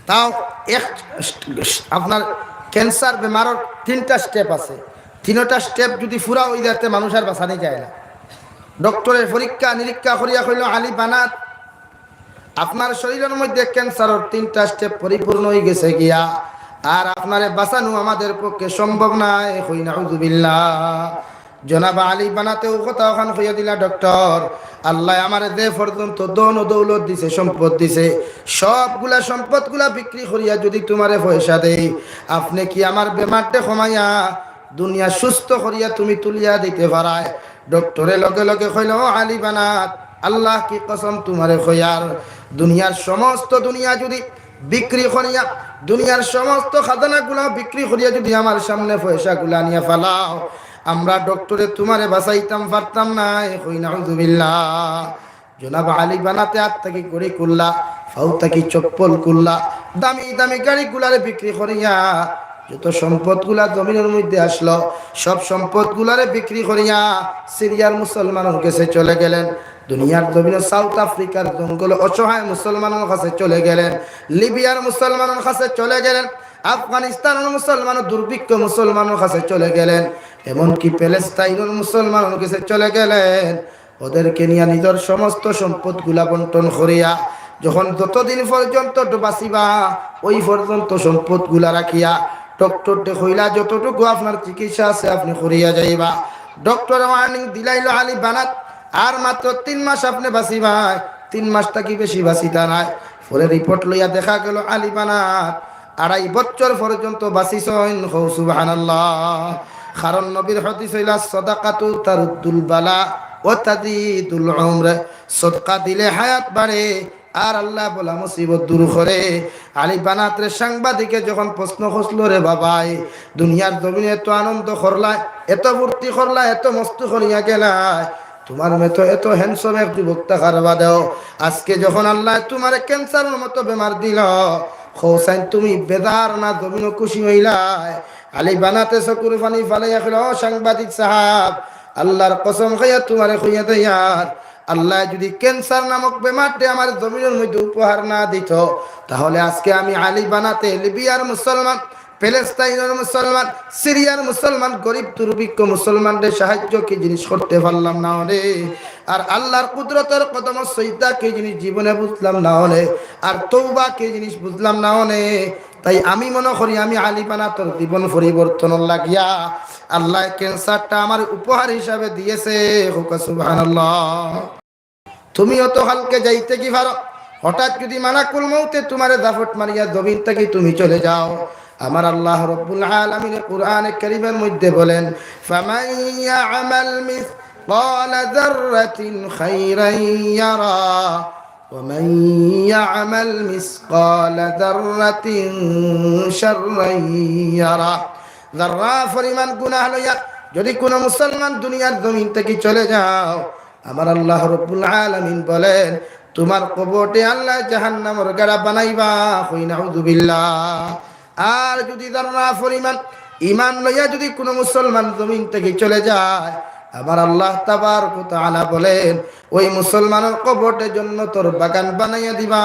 তাও আপনার ক্যান্সার বেমারের 3টা স্টেপ আছে, 3টা স্টেপ যদি পুরা হয়ে যাতে মানুষ আর বাঁচানি যায় না। ডক্টরের পরীক্ষা নিরীক্ষা করিয়া কইল আলী বানাত আপনার শরীরের মধ্যে ক্যান্সারের 3টা স্টেপ পরিপূর্ণ হয়ে গেছে গিয়া, আর আপনারে বাঁচানো আমাদের পক্ষে সম্ভব নয়। নাউযুবিল্লাহ। জনাব আলী বানাতেও কথা ওখান হইয়া দিলা ডক্টর, আল্লাহ আমার যে পর্যন্ত দন ও দৌলত দিছে, সম্পদ দিছে, সবগুলা সম্পদগুলা বিক্রি করিয়া যদি তোমারে পয়সা দেই, আপনি কি আমার বেমারটা কমাইয়া দুনিয়া সুস্থ করিয়া তুমি তুলিয়া দিতে পারায়? ডক্টরে লগে লগে কইল, ও আলী বানাত, আল্লাহ কি কসম তোমারে কইয়ার, দুনিয়ার সমস্ত দুনিয়া যদি বিক্রি করিয়া, দুনিয়ার সমস্ত খাজানাগুলা বিক্রি করিয়া যদি আমার সামনে পয়সাগুলা নিয়ে ফেলাও, আমরা ডক্টরে তোমারে বাঁচাইতাম পারতাম না। কই নাউযুবিল্লাহ। জনাব আলী বানাতে আত্মাকি করে কুল্লা, ফাউতাকি চপ্পল কুল্লা, দামি দামি গাড়িগুলারে বিক্রি করিয়া যত সম্পদগুলা জমিনের মধ্যে আসলো, সব সম্পদগুলারে বিক্রি করিয়া সিরিয়ার মুসলমানের কাছে চলে গেলেন, দুনিয়ার জমিনে সাউথ আফ্রিকার জঙ্গল অসহায় মুসলমানের কাছে চলে গেলেন, লিবিয়ার মুসলমানের কাছে চলে গেলেন, আফগানিস্তানের মুসলমান, দুর্ভিক্ষ মুসলমানের কাছে চলে গেলেন, এমনকি প্যালেস্টাইনের মুসলমানের কাছে চলে গেলেন। ওদেরকে নিয়ে নিজের সমস্ত সম্পদগুলা বন্টন করিয়া, যখন যতদিন পর্যন্ত বাঁচিবা ওই পর্যন্ত সম্পদগুলা রাখিয়া ডক্টর কইলা যতটুকু আপনার চিকিৎসা আছে আপনি করিয়া যাইবা। ডক্টর ওয়ার্নিং দিলাইল, আলী বানাত আর মাত্র 3 মাস আপনি বাঁচিবা, 3 মাসটা কি বেশি বাঁচিতা নাই। পরে রিপোর্ট লইয়া দেখা গেল আলী বানাত 2.5 বছর পর্যন্ত বাঁচিছেন। সুবহানাল্লাহ। কারণ নবীর হাদিস হইলা, সাদাকাতু তারুদ্দুল বালা ও তাজিদুল উমর, সদকা দিলে হায়াত বাড়ে আর আল্লাহ বলা মুসিবত দূর করে। আলী বানাতের সাংবাদিকে যখন প্রশ্ন করলো, রে বাবাই, দুনিয়ার জমিনে এত আনন্দ করলা, এত ফুর্তি করলা, এত মস্ত করিয়া গেলাই, তোমার মেতো এত হ্যান্ডসম এক যুবক থাকার বাদেও আজকে যখন আল্লাহ তোমার ক্যান্সারের মতো বেমার দিল, হোসাইন তুমি বেদার না জমিন খুশি হইলাই? আলী বানাতে চকুর পানি ফালাইয়া কইল, ও সাংবাদিক সাহাব, আল্লাহর কসম খাইয়া তোমারে কইয়া দেয়ার, আল্লাহ যদি ক্যান্সার নামক বেমারটি আমার জমিনের মধ্যে উপহার না দিত, তাহলে আজকে আমি আলী বানাতে লিবিয়ার মুসলমান, প্যালেস্টাইনের মুসলমান, সিরিয়ার মুসলমান, গরিব দুর্ভিক্ষ মুসলমানদের সাহায্য কি জিনিস করতে পারলাম না হলে, আর আল্লাহর কুদরতের কদম সইদা কি জিনিস জীবনে বুঝলাম না হলে, আর তওবা কি জিনিস বুঝলাম না হলে। তাই আমি মনে করি আমি আলী বানাতর জীবন পরিবর্তন লাগিয়া আল্লাহ ক্যান্সারটা আমার উপহার হিসাবে দিয়েছে। সুবহানাল্লাহ। তুমিও তো হালকে যাইতে কি পারো, হঠাৎ যদি মালাকুল মউতে তোমারে দাফট মারিয়া জমিন থেকে তুমি চলে যাও, আমার আল্লাহ রাব্বুল আলামিন কোরআনে কারীমের মধ্যে বলেন, ফামান ইয়ামাল মিসকালা যাররাতিন খায়রান ইয়ারা ওয়া মান ইয়ামাল মিসকালা যাররাতিন শাররান ইয়ারা। যাররা পরিমাণ গুনাহ লইয়া যদি কোনো মুসলমান দুনিয়ার জমিন থেকে চলে যাও, আমার আল্লাহ রাব্বুল আলামিন বলেন, তোমার কবরটি আল্লাহ জাহান্নামের গাড়া বানাইবা। কই নাউযুবিল্লাহ। আর যদি যারা পরিমাণ ঈমান লইয়া যদি কোনো মুসলমান জমিন থেকে চলে যায়, আমার আল্লাহ তাবারক ওয়া তাআলা বলেন, ওই মুসলমানের কবরটার জন্য তোর বাগান বানাইয়া দিবা।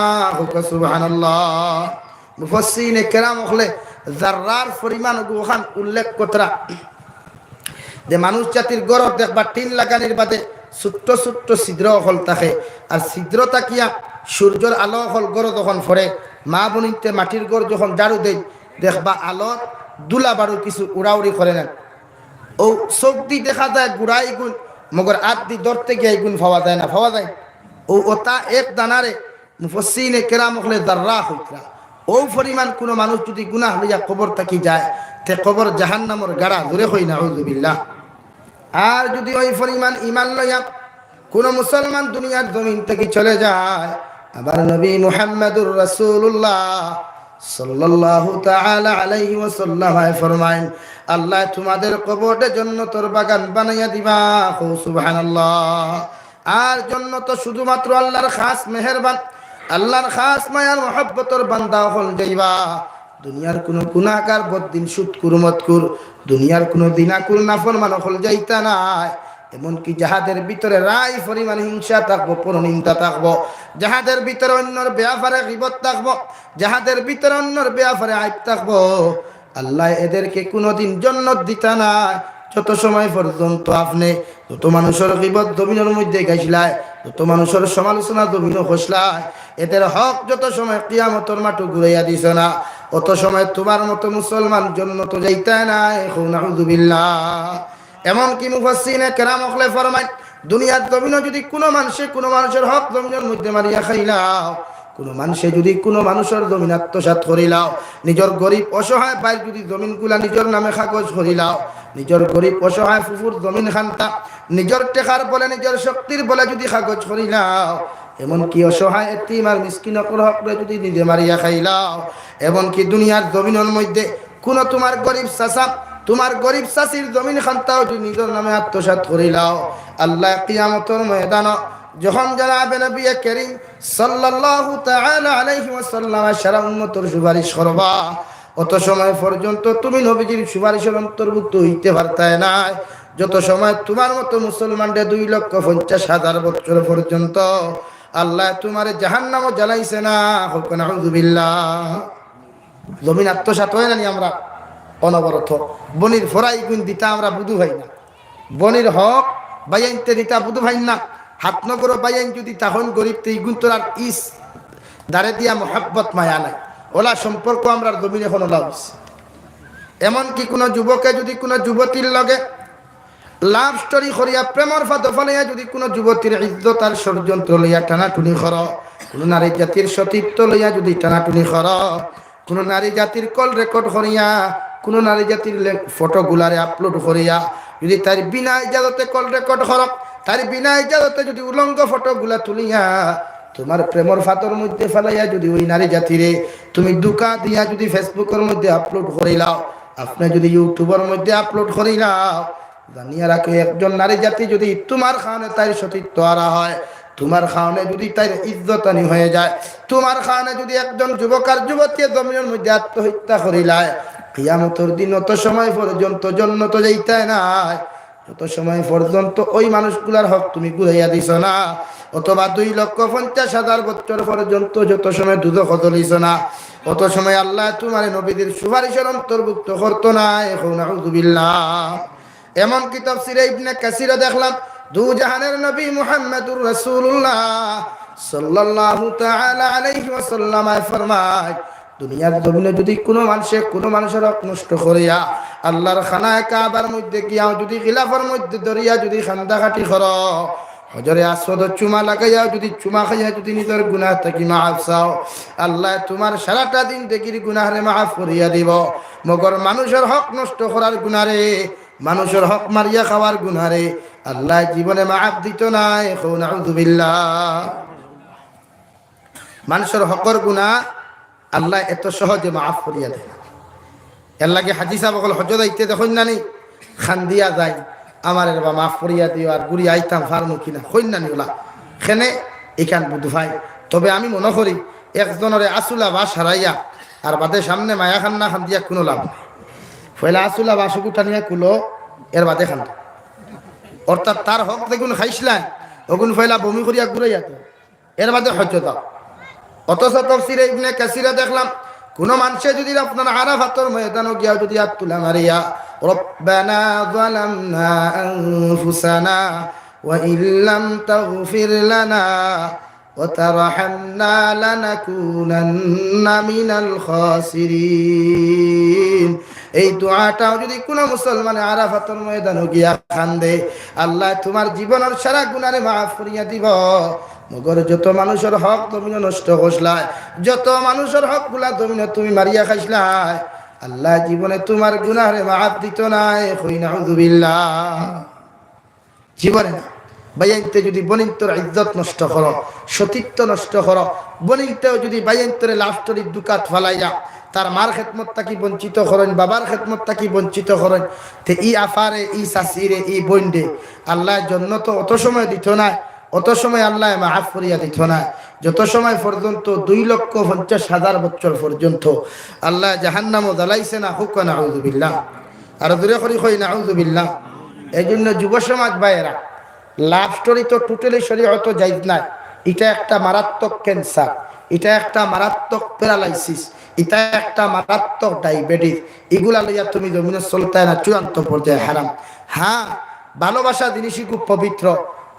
সুবহানাল্লাহ। মুফাসসিরিনে কেরাম হলে যারার পরিমাণ ওখান উল্লেখ কতরা, যে মানুষ জাতির গরব দেখবা টিন লাগানির বাদে ছোট্ট ছোট্ট ছিদ্র হল থাকে, আর ছিদ্র তাকিয়া সূর্যের আলো হল গড় যখন ফরে, মা বনিতে মাটির গড় যখন ঝাড়ু দেয় দেখবা আলোর দুলা বাড়ু কিছু উড়াউড়ি করে না, ও চোখ দি দেখা যায় গুড়াই গুণ, মগর আত দি ধরতে গিয়ে গুণ পাওয়া যায় না, পাওয়া যায়। ও ওটা এক দানারে মুফাসসিরিনে কেরাম হলে যাররা হইতরা, ও পরিমাণ কোনো মানুষ যদি গুনাহ লইয়া কবর থাকি যায়, তে কবর জাহান্নামের গাড়া দূরে হই না। নাউযুবিল্লাহ। আর যদি ওই পরিমাণ ঈমান লইয়া কোন মুসলমান দুনিয়ার জমিন থেকে চলে যায়, আবার নবী মুহাম্মদুর রাসূলুল্লাহ সাল্লাল্লাহু তাআলা আলাইহি ওয়াসাল্লাম ফরমায়েন, আল্লাহ তোমাদের কবরের জন্য তোর বাগান বানাইয়া দিবা। সুবহানাল্লাহ। আর জান্নাত শুধুমাত্র আল্লাহর খাস মেহেরবান, আল্লাহর খাস মায়ার মহব্বতের বান্দা হল যাইবা। দুনিয়ার কোন গুনাহগার বদ্দিন সুদকুর মতকুর, দুনিয়ার কোন দিনাকুল নাফরমান হল যাইতা নাই। এমনকি যাহাদের ভিতরে রায় পরিমাণ হিংসা থাকবো, পরনিন্দা থাকবো, যাহাদের ভিতরে অন্যর ব্যাপারে গীবত থাকবো, যাহাদের ভিতরে অন্যর ব্যাপারে আইব থাকবো, আল্লাহ এদেরকে কোনোদিন জান্নাত দিতা নাই যত সময় পর্যন্ত আপনি যত মানুষের গীবত জমিনের মধ্যে গাইছিলায়, যত মানুষের সমালোচনা জমিনও খসলায়, এদের হক যত সময় কিয়ামতের মাঠে ঘুরাইয়া দিছ না, অত সময় তোমার মতো মুসলমান জান্নাত যাইতা নাই। নাউযুবিল্লাহ। এমনকি মুফাসসিরিনে কেরাম হলে ফরমায় দুনিয়ার জমিনে যদি কোনো মানুষের হক জমিনের মধ্যে মারিয়া খাইলাও, কোনো মানুষে যদি কোনো মানুষের জমিন আত্মসাৎ করিলাও, নিজের গরিব অসহায় ভাই যদি জমিনগুলা নিজের নামে কাগজ করিলাও, নিজের গরিব অসহায় ফুফুর জমিন খান্তা নিজের টেকার বলে নিজের শক্তির বলে যদি কাগজ করিলাও, এমনকি অসহায় এতিম আর মিসকিনর হকরে যদি নিজে মারিয়া খাইলাও, এমনকি দুনিয়ার জমিনের মধ্যে কোনো তোমার গরিব চাচা তোমার গরিব চাচির জমিন খান্তাও যদি নিজের নামে আত্মসাৎ করিলাও, আল্লাহ কিয়ামতের ময়দান যখন জনাবে নবী করিম সাল্লাল্লাহু তাআলা আলাইহি ওয়াসাল্লাম সারা উম্মতের সুপারিশ করবা, অত সময় পর্যন্ত তুমি নবীজির সুপারিশের অন্তর্ভুক্ত হইতে পারতায় না, যত সময় তোমার মতো মুসলমানদের 2,50,000 বছর পর্যন্ত আল্লাহ তোমার জাহান্নামও জ্বালাইছে না। নাউযুবিল্লাহ। জমিন আত্মসাৎ হয় না আমরা অনবরত, বনির ফরাই গুণ দিতা আমরা বুধু ভাই না, বনির হক বাইনতে দিতা বুধু ভাই না, হাত নগর বাইন যদি তখন গরিব তো এই গুণ তোর আর ইস দাঁড়ে দিয়া মোহাব্বত মায়া নাই, ওলা সম্পর্ক আমরা জমিন এখন ওলা হয়েছে। এমনকি কোনো যুবকে যদি কোনো যুবতীর লগে লাভ স্টোরি করিয়া প্রেমর ফাঁদ ফলাইয়া যদি কোনো যুবতীর ইজ্জত আর ষড়যন্ত্র লইয়া টানাটুনি কর, কোনো নারী জাতির সতীত্ব লইয়া যদি টানাটুনি কর, কোনো নারী জাতির কল রেকর্ড করিয়া কোনো নারী জাতির ফটোগুলারে আপলোড করিয়া যদি তার বিনা ইজাজতে কল রেকর্ড কর, তার বিনা ইজাজতে যদি উলঙ্গ ফটোগুলা তুলিয়া তোমার প্রেমর ফাতর মধ্যে ফেলাইয়া যদি ওই নারী জাতিরে তুমি দুকা দিয়া যদি ফেসবুকের মধ্যে আপলোড করিলাও, আপনি যদি ইউটিউবের মধ্যে আপলোড করিলাও, জানিয়া রাখো একজন নারী জাতি যদি তোমার খাওয়ানে তার সতীত্ব হারা হয়, তোমার খাওয়ানে যদি তার ইজ্জতানি হয়ে যায়, তোমার খাওয়ানে যদি একজন যুবক আর যুবতী জমিনের মধ্যে আত্মহত্যা করিলায়, কিয়ামতের দিন অত সময় পর্যন্ত জন্নত যাইতে নাই, যত সময় পর্যন্ত ওই মানুষগুলার হক তুমি ঘুরাইয়া দিছ না, অথবা 2,50,000 বছর পর্যন্ত যত সময় দুধক চলিছ না, অত সময় আল্লাহ তোমার নবীদের সুপারিশের অন্তর্ভুক্ত করতো না। এখন নাউযুবিল্লাহ। এমনকি তাফসীরে ইবনে কাসিরে দেখলাম দু জাহানের নবী মুহাম্মদুর রাসূলুল্লাহ সাল্লাল্লাহু তাআলা আলাইহি ওয়াসাল্লাম ফরমায়, দুনিয়ার জমিনে যদি কোনো মানুষের হক নষ্ট করিয়া আল্লাহর খানায় কাবার মধ্যে গিয়া যদি খিলাফের মধ্যে দরিয়া যদি খান্দাখাটি কর, হজরে আসওয়াদ চুমা লাগাইয়া যদি চুমা খাইয়া যদি নিজের গুনাহ থেকে মাফ চাও, আল্লাহ তোমার সারাটা দিন দেখির গুনাহরে মাফ করিয়া দিব, মগর মানুষের হক নষ্ট করার গুনারে, মানুষের হক মারিয়া খাওয়ার গুনারে আল্লাহ জীবনে মাফ দিত না। এখন নাউযুবিল্লাহ। মানুষের হকর গুনাহ আল্লাহ এত সহজে মাফ করিয়া দেয়। এর লাগে হাজি সাহেব বকল হজ দায়িত্বে দেখুন না নি খান দিয়া যায় আমার এর বা মাফ করিয়া দিও আর গুড়ি আইতাম ফার্মু কিনা হইন না নি ওলা খেনে এখান বুধ ভাই। তবে আমি মনে করি একজনের আসুলা বাস হারাইয়া আর বাদে সামনে মায়া খান না খান দিয়া কোনো লাভ নেই। ফয়লা আসুলা বাসুকু টানিয়া কুলো এর বাদে খান, অর্থাৎ তার হক দেখুন খাইছিলেন ওগুন ফয়লা বমি করিয়া ঘুরাইয়া এর বাদে হজ দাও। অথচ তাফসীরে ইবনে কাসিরে দেখলাম কোন মানুষে যদি আপনার আরাফাতের ময়দানে গিয়া যদি হাত তুলা মারিয়া রব্বানা যালামনা আনফুসানা ওয়া ইল্লাম তাগফির লানা ওয়া তারহামনা লানাকুনান্না মিনাল খাসিরিন, এই দোয়াটাও যদি কোনো মুসলমান আরাফাতের ময়দানে গিয়া কান্দে আল্লাহ তোমার জীবনের সারা গুনারে মাফ করিয়া দিব। মগর যত মানুষের হক তুমি নষ্ট করছলাই, যত মানুষের হক গুলা তুমি মারিয়া খাইছলাই, আল্লাহ জীবনে তোমার গুনাহরে মাফ দিত না। কই নাউযুবিল্লাহ। জীবনে না বাইনতে যদি বনিন্তর ইজ্জত নষ্ট করো, সতীত্ব নষ্ট করো, বনিনতেও যদি বাইনতরে লাস্টরি দুকাত ফালাইয়া তার মার খেদমত তাকি বঞ্চিত করেন, বাবার খেদমত তাকি বঞ্চিত করেন, তে ই আফারে ই সাসিরে ই বইন্ডে আল্লাহ জন্য তো অত সময় দিত না, অত সময় আল্লাহ মাফ করিয়া দিত না, যত সময় পর্যন্ত 2,50,000 বছর পর্যন্ত আল্লাহ জাহান্নামও জ্বালাইছে না। হুক নাউযুবিল্লাহ। আর দূরে করি কই নাউযুবিল্লাহ। এই জন্য যুব সমাজ ভাইয়েরা লাভ স্টোরি তো টোটালি শরীয়ত জায়েজ নাই, এটা একটা মারাত্মক ক্যান্সার, এটা একটা মারাত্মক প্যারালাইসিস, এটা একটা মারাত্মক ডায়াবেটিস, এগুলা লইয়া তুমি জমিনে চলতে না, চূড়ান্ত পর্যায়ে হারাম। হ্যাঁ, ভালোবাসা জিনিসই খুব পবিত্র,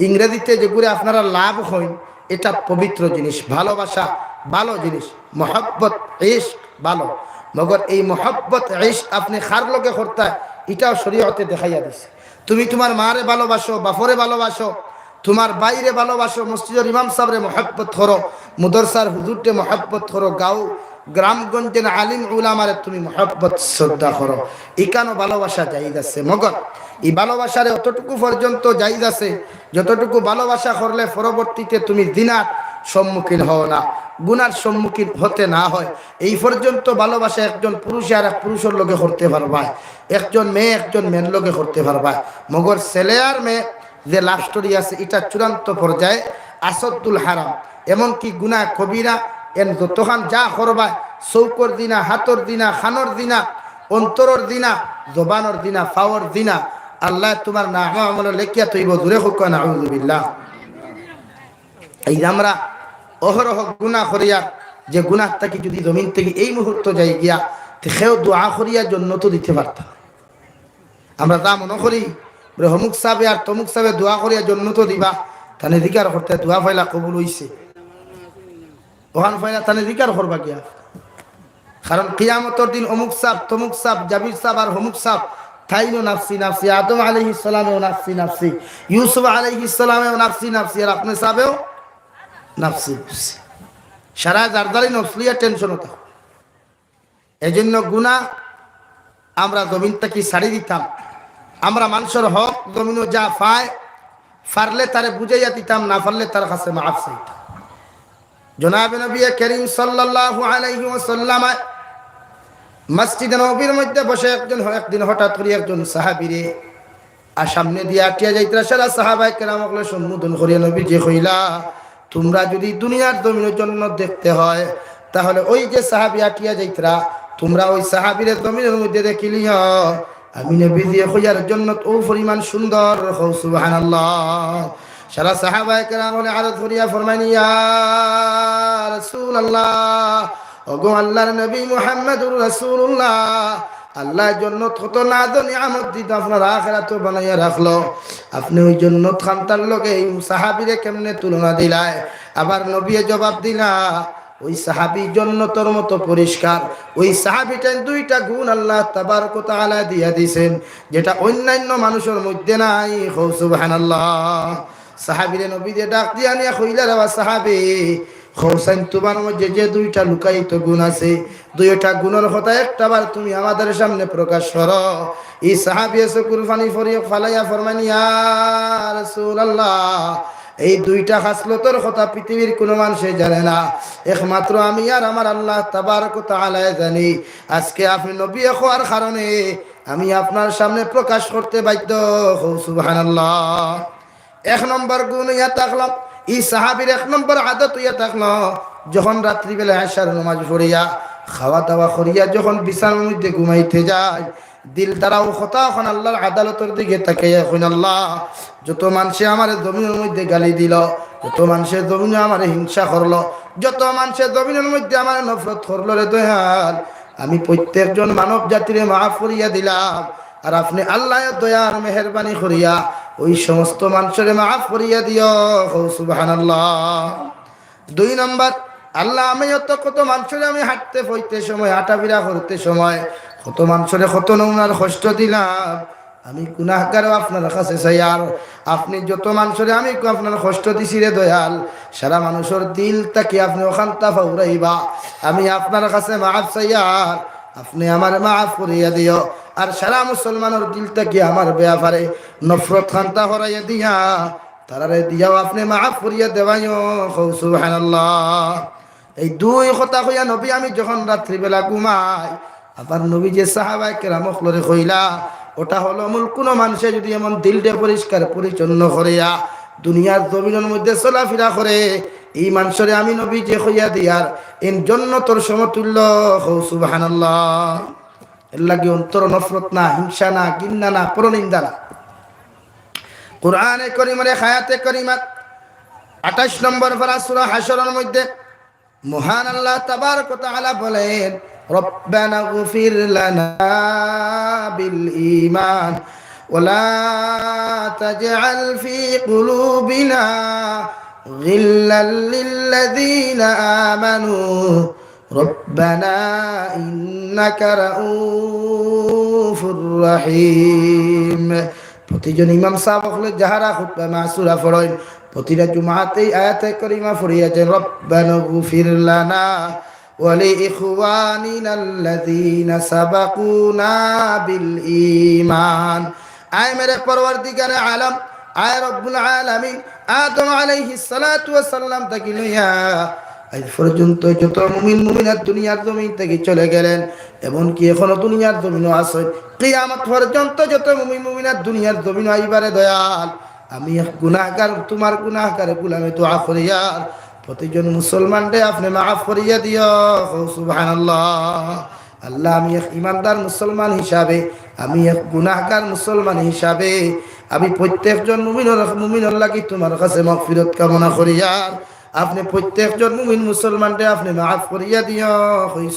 ইংরেজিতে যেগুলো আপনারা লাভ হইন এটা পবিত্র জিনিস, ভালোবাসা ভালো জিনিস, মহব্বত ইশক ভালো, মগর এই মহব্বত ইশক আপনি খার লগে করতে এটাও শরীয়তে দেখাইয়া দিছে। তুমি তোমার মারে ভালোবাসো, বাপরে ভালোবাসো, তোমার বাইরে ভালোবাসো, মসজিদের ইমাম সাহেবরে মহব্বত করো, মুদরসার হুজুরকে মহব্বত করো, গাঁও গ্রামগঞ্জের আলিম উলামারে তুমি মহব্বত শ্রদ্ধা করো, এখানো ভালোবাসা জায়েজ আছে। মগর এই ভালোবাসারে অতটুকু পর্যন্ত জায়েজ আছে যতটুকু ভালোবাসা করলে পরবর্তীতে তুমি জিনার সম্মুখীন হও না, গুনার সম্মুখীন হতে না হয়। এই পর্যন্ত ভালোবাসা একজন পুরুষে আর এক পুরুষের লগে করতে পারবা, একজন মেয়ে একজন মেয়ের লগে করতে পারবা। মগর ছেলে আর মেয়ে যে লাভ স্টোরি আছে এটা চূড়ান্ত পর্যায়ে আসদ্দুল হারাম, এমনকি গুনাহ কবিরা এন যতখান যা করবা, চৌকর দিনা, হাতর দিনা, খানর দিনা, অন্তরর দিনা, জবানর দিনা, ফাওয়ার দিনা, আল্লাহ তোমার না আমল লেখিয়া তৈব দূরে হোক না। আউযুবিল্লাহ। এই আমরা অহরহ গুনাহ করিয়া, যে গুনাহ থেকে যদি জমিন থেকে এই মুহূর্ত যাই গিয়া সেও দোয়া করিয়া জন্য তো দিতে পারতাম। আমরা তা মনে করি হমুক সাহেব আর তমুক সাহেব দোয়া করিয়া জন্য তো দিবা, তাহলে দিকার করতে দোয়া ফাইলা কবুল হইছে, ওখান ফাইলা তাহলে দিকার করবা গিয়া। কারণ কিয়ামতের দিন অমুক সাহেব তমুক সাহেব জাবির সাহেব আর হমুক সাহেব তাইনো নাফসি নাফসি, আদম আলাইহিস সালামেও নাফসি নাফসি, ইউসুফ আলাইহিস সালামেও নাফসি নাফসি, আর আপনি সাহেবেও নাফসি নাফসি, সারা জারদারি নফসলিয়া টেনশন হতো। এই জন্য গুনাহ আমরা জমিন থেকে ছাড়ি দিতাম, আমরা মানুষের হক জমিনও যা পায় পারলে তারে বুঝাইয়া দিতাম, না পারলে তার কাছে মাফ চাইতাম। জনাবে নবী করিম সাল্লাল্লাহু আলাইহি ওয়াসাল্লাম মসজিদে নববীর মধ্যে বসে একদিন হঠাৎ করে একজন সাহাবীরে আর সামনে দিয়ে আটিয়া যাইতরা, সারা সাহাবায়ে কেরামকে সম্বোধন করিয়া নবী যে কইলা, তোমরা যদি দুনিয়ার জমিনের জন্য দেখতে হয় তাহলে ওই যে সাহাবী আটিয়া যাইতরা, তোমরা ওই সাহাবীরে জমিনের মধ্যে দেখিলিও, আমি নবী দিয়ে কইয়ার জন্য ও পরিমাণ সুন্দর। সুবহানাল্লাহ। সারা সাহাবায়ে কেরাম বলে আরজ করিয়া ফরমাইনি, ইয়া রাসূলুল্লাহ, ওগো আল্লাহর নবী মুহাম্মদুর রাসূলুল্লাহ, আল্লাহ জান্নাত কত নাজ নিয়ামত দিত, আপনার আখিরাত বানাইয়া রাখলো, আপনি ওই জান্নাত খানতার লগে এই সাহাবীরে কেমনে তুলনা দিলাই? আবার নবী জবাব দিলা, ওই সাহাবী জান্নাতের মতো পরিষ্কার, ওই সাহাবীটার দুইটা গুণ আল্লাহ তাবারক ওয়া তাআলা দিয়া দিবেন যেটা অন্যান্য মানুষের মধ্যে নাই। সুবহানাল্লাহ। সাহাবীরে নবী দিয়ে ডাক দিয়া নিয়া কইলা, রে সাহাবী, হোসেন তোমার মধ্যে যে দুইটা লুকায়িত গুণ আছে, দুইটা গুণের কথা একটাবার তুমি আমাদের সামনে প্রকাশ করো। এই সাহাবী এসে কুরবানি ফরিয়ে ফালাইয়া ফরমানি, ইয়া রাসূলুল্লাহ, এই দুইটা খাসলতের কথা পৃথিবীর কোনো মানুষে জানে না, একমাত্র আমি আর আমার আল্লাহ তাবারক ওয়া তাআলা জানি। আজকে আপনি নবী হওয়ার কারণে আমি আপনার সামনে প্রকাশ করতে বাধ্য। সুবহানাল্লাহ। এক নম্বর গুণ ইয়া থাকলাম, এই সাহাবীর এক নম্বর আদত ইয়া থাকলো, যখন রাত্রিবেলা এশার নামাজ পড়িয়া খাওয়া দাওয়া করিয়া যখন বিছানার মধ্যে ঘুমাইতে যায়, দিল দ্বারাও কথা এখন আল্লাহর আদালতের দিকে তাকাইয়া কইন, আল্লাহ, যত মানুষে আমার জমিনের মধ্যে গালি দিল, যত মানুষের জমিনে আমার হিংসা করলো, যত মানুষের জমিনের মধ্যে আমার নফরত করলো, রে দয়াল, আমি প্রত্যেকজন মানব জাতিরে মাফ করিয়া দিলাম, আর আপনি আল্লাহ দয়ার মেহেরবানি করিয়া ওই সমস্ত মানুষের মাফ করিয়া দিও। সুবহানাল্লাহ। দুই নম্বর, আল্লাহ, আমি কত মানুষের আমি হাঁটতে ফইতে সময়, হাঁটাফিরা করতে সময় কত মানুষের কত নমুনার কষ্ট দিলাম, আমি গুনাহগার আপনার কাছে চাই, আর আপনি যত মানুষের আমি আপনার কষ্ট দিছি রে দয়াল, সারা মানুষের দিল তাকে আপনি ওখানটা ফাউরাইবা, আমি আপনার কাছে মাফ চাই, আর আপনি আমার মাফ করিয়া দিও, আর সারা মুসলমানের দিলটা কি আমার ব্যাপারে নফরত খান্তা হরাইয়া দিয়া তারারে দিয়াও আপনি মাফ করিয়া দেওয়াইও। সুবহানাল্লাহ। এই দুই কথা কইয়া নবী আমি যখন রাত্রিবেলা ঘুমাই, আবার নবী যে সাহাবায়ে কেরামক লরে কইলা, ওটা হলো মূল কোন মানুষে যদি এমন দিলটা পরিষ্কার পরিচ্ছন্ন করিয়া দুনিয়ার জমিনের মধ্যে চলাফেরা করে, এই মানুষরে আমি নবী যে কইয়া দিয়ার এর জন্য তোর সমতুল্য। সুবহানাল্লাহ। এর লাগে অন্তর নফরত না, হিংসা না, ঘৃণা না, পরনিন্দা না। কুরআনে কারীমের আয়াতে কারীমাত 28 নম্বর পারা সূরা হাশরের মধ্যে মহান আল্লাহ তাবারক ওয়া তাআলা বলেন, রব্বানা গফির লানা বিল ঈমান ওয়া লা তাজআল ফি কুলুবিনা গিল্লাল লিল্লাযীনা আমানু রব্বানা ইন্নাকা রাউফুর রহিম। প্রতিজন ইমাম সাহেব হলে যাহারা খুতবা মাসুরা পড়েন প্রতিটা জুমাতেই আয়াতে কারিমা পড়িয়াছেন রব্বানা গফির লানা ওয়া লিইখওয়ানিনা আল্লাযীনা সাবাকুনা বিল ঈমান। আয় মেরে পরওয়ারদিগারে আলম, আয় রব্বুল আলামিন, আদম আলাইহিস সালাতু ওয়াস সালাম থেকে লইয়া আজ পর্যন্ত যত মুমিন মুমিনাত দুনিয়ার জমিন থেকে চলে গেলেন, এমনকি এখনো দুনিয়ার জমিনও আছে, কিয়ামত পর্যন্ত যত মুমিন মুমিনাত দুনিয়ার জমিন আইবারে দয়াল আমি এক গুনাহগার, তোমার গুনাহগার গোলামে দোয়া করিয়ার প্রতিজন মুসলমানরে আপনি মাফ করিয়া দিও। সুবহানাল্লাহ। আল্লাহ, আমি এক ইমানদার মুসলমান হিসাবে, আমি এক গুনাহগার মুসলমান হিসাবে আমি প্রত্যেকজন মুমিনের লাগি তোমার কাছে মাগফিরাত কামনা করিয়ার আপনি প্রত্যেকজন মুমিন মুসলমানরে আপনি মাফ করিয়া দিও।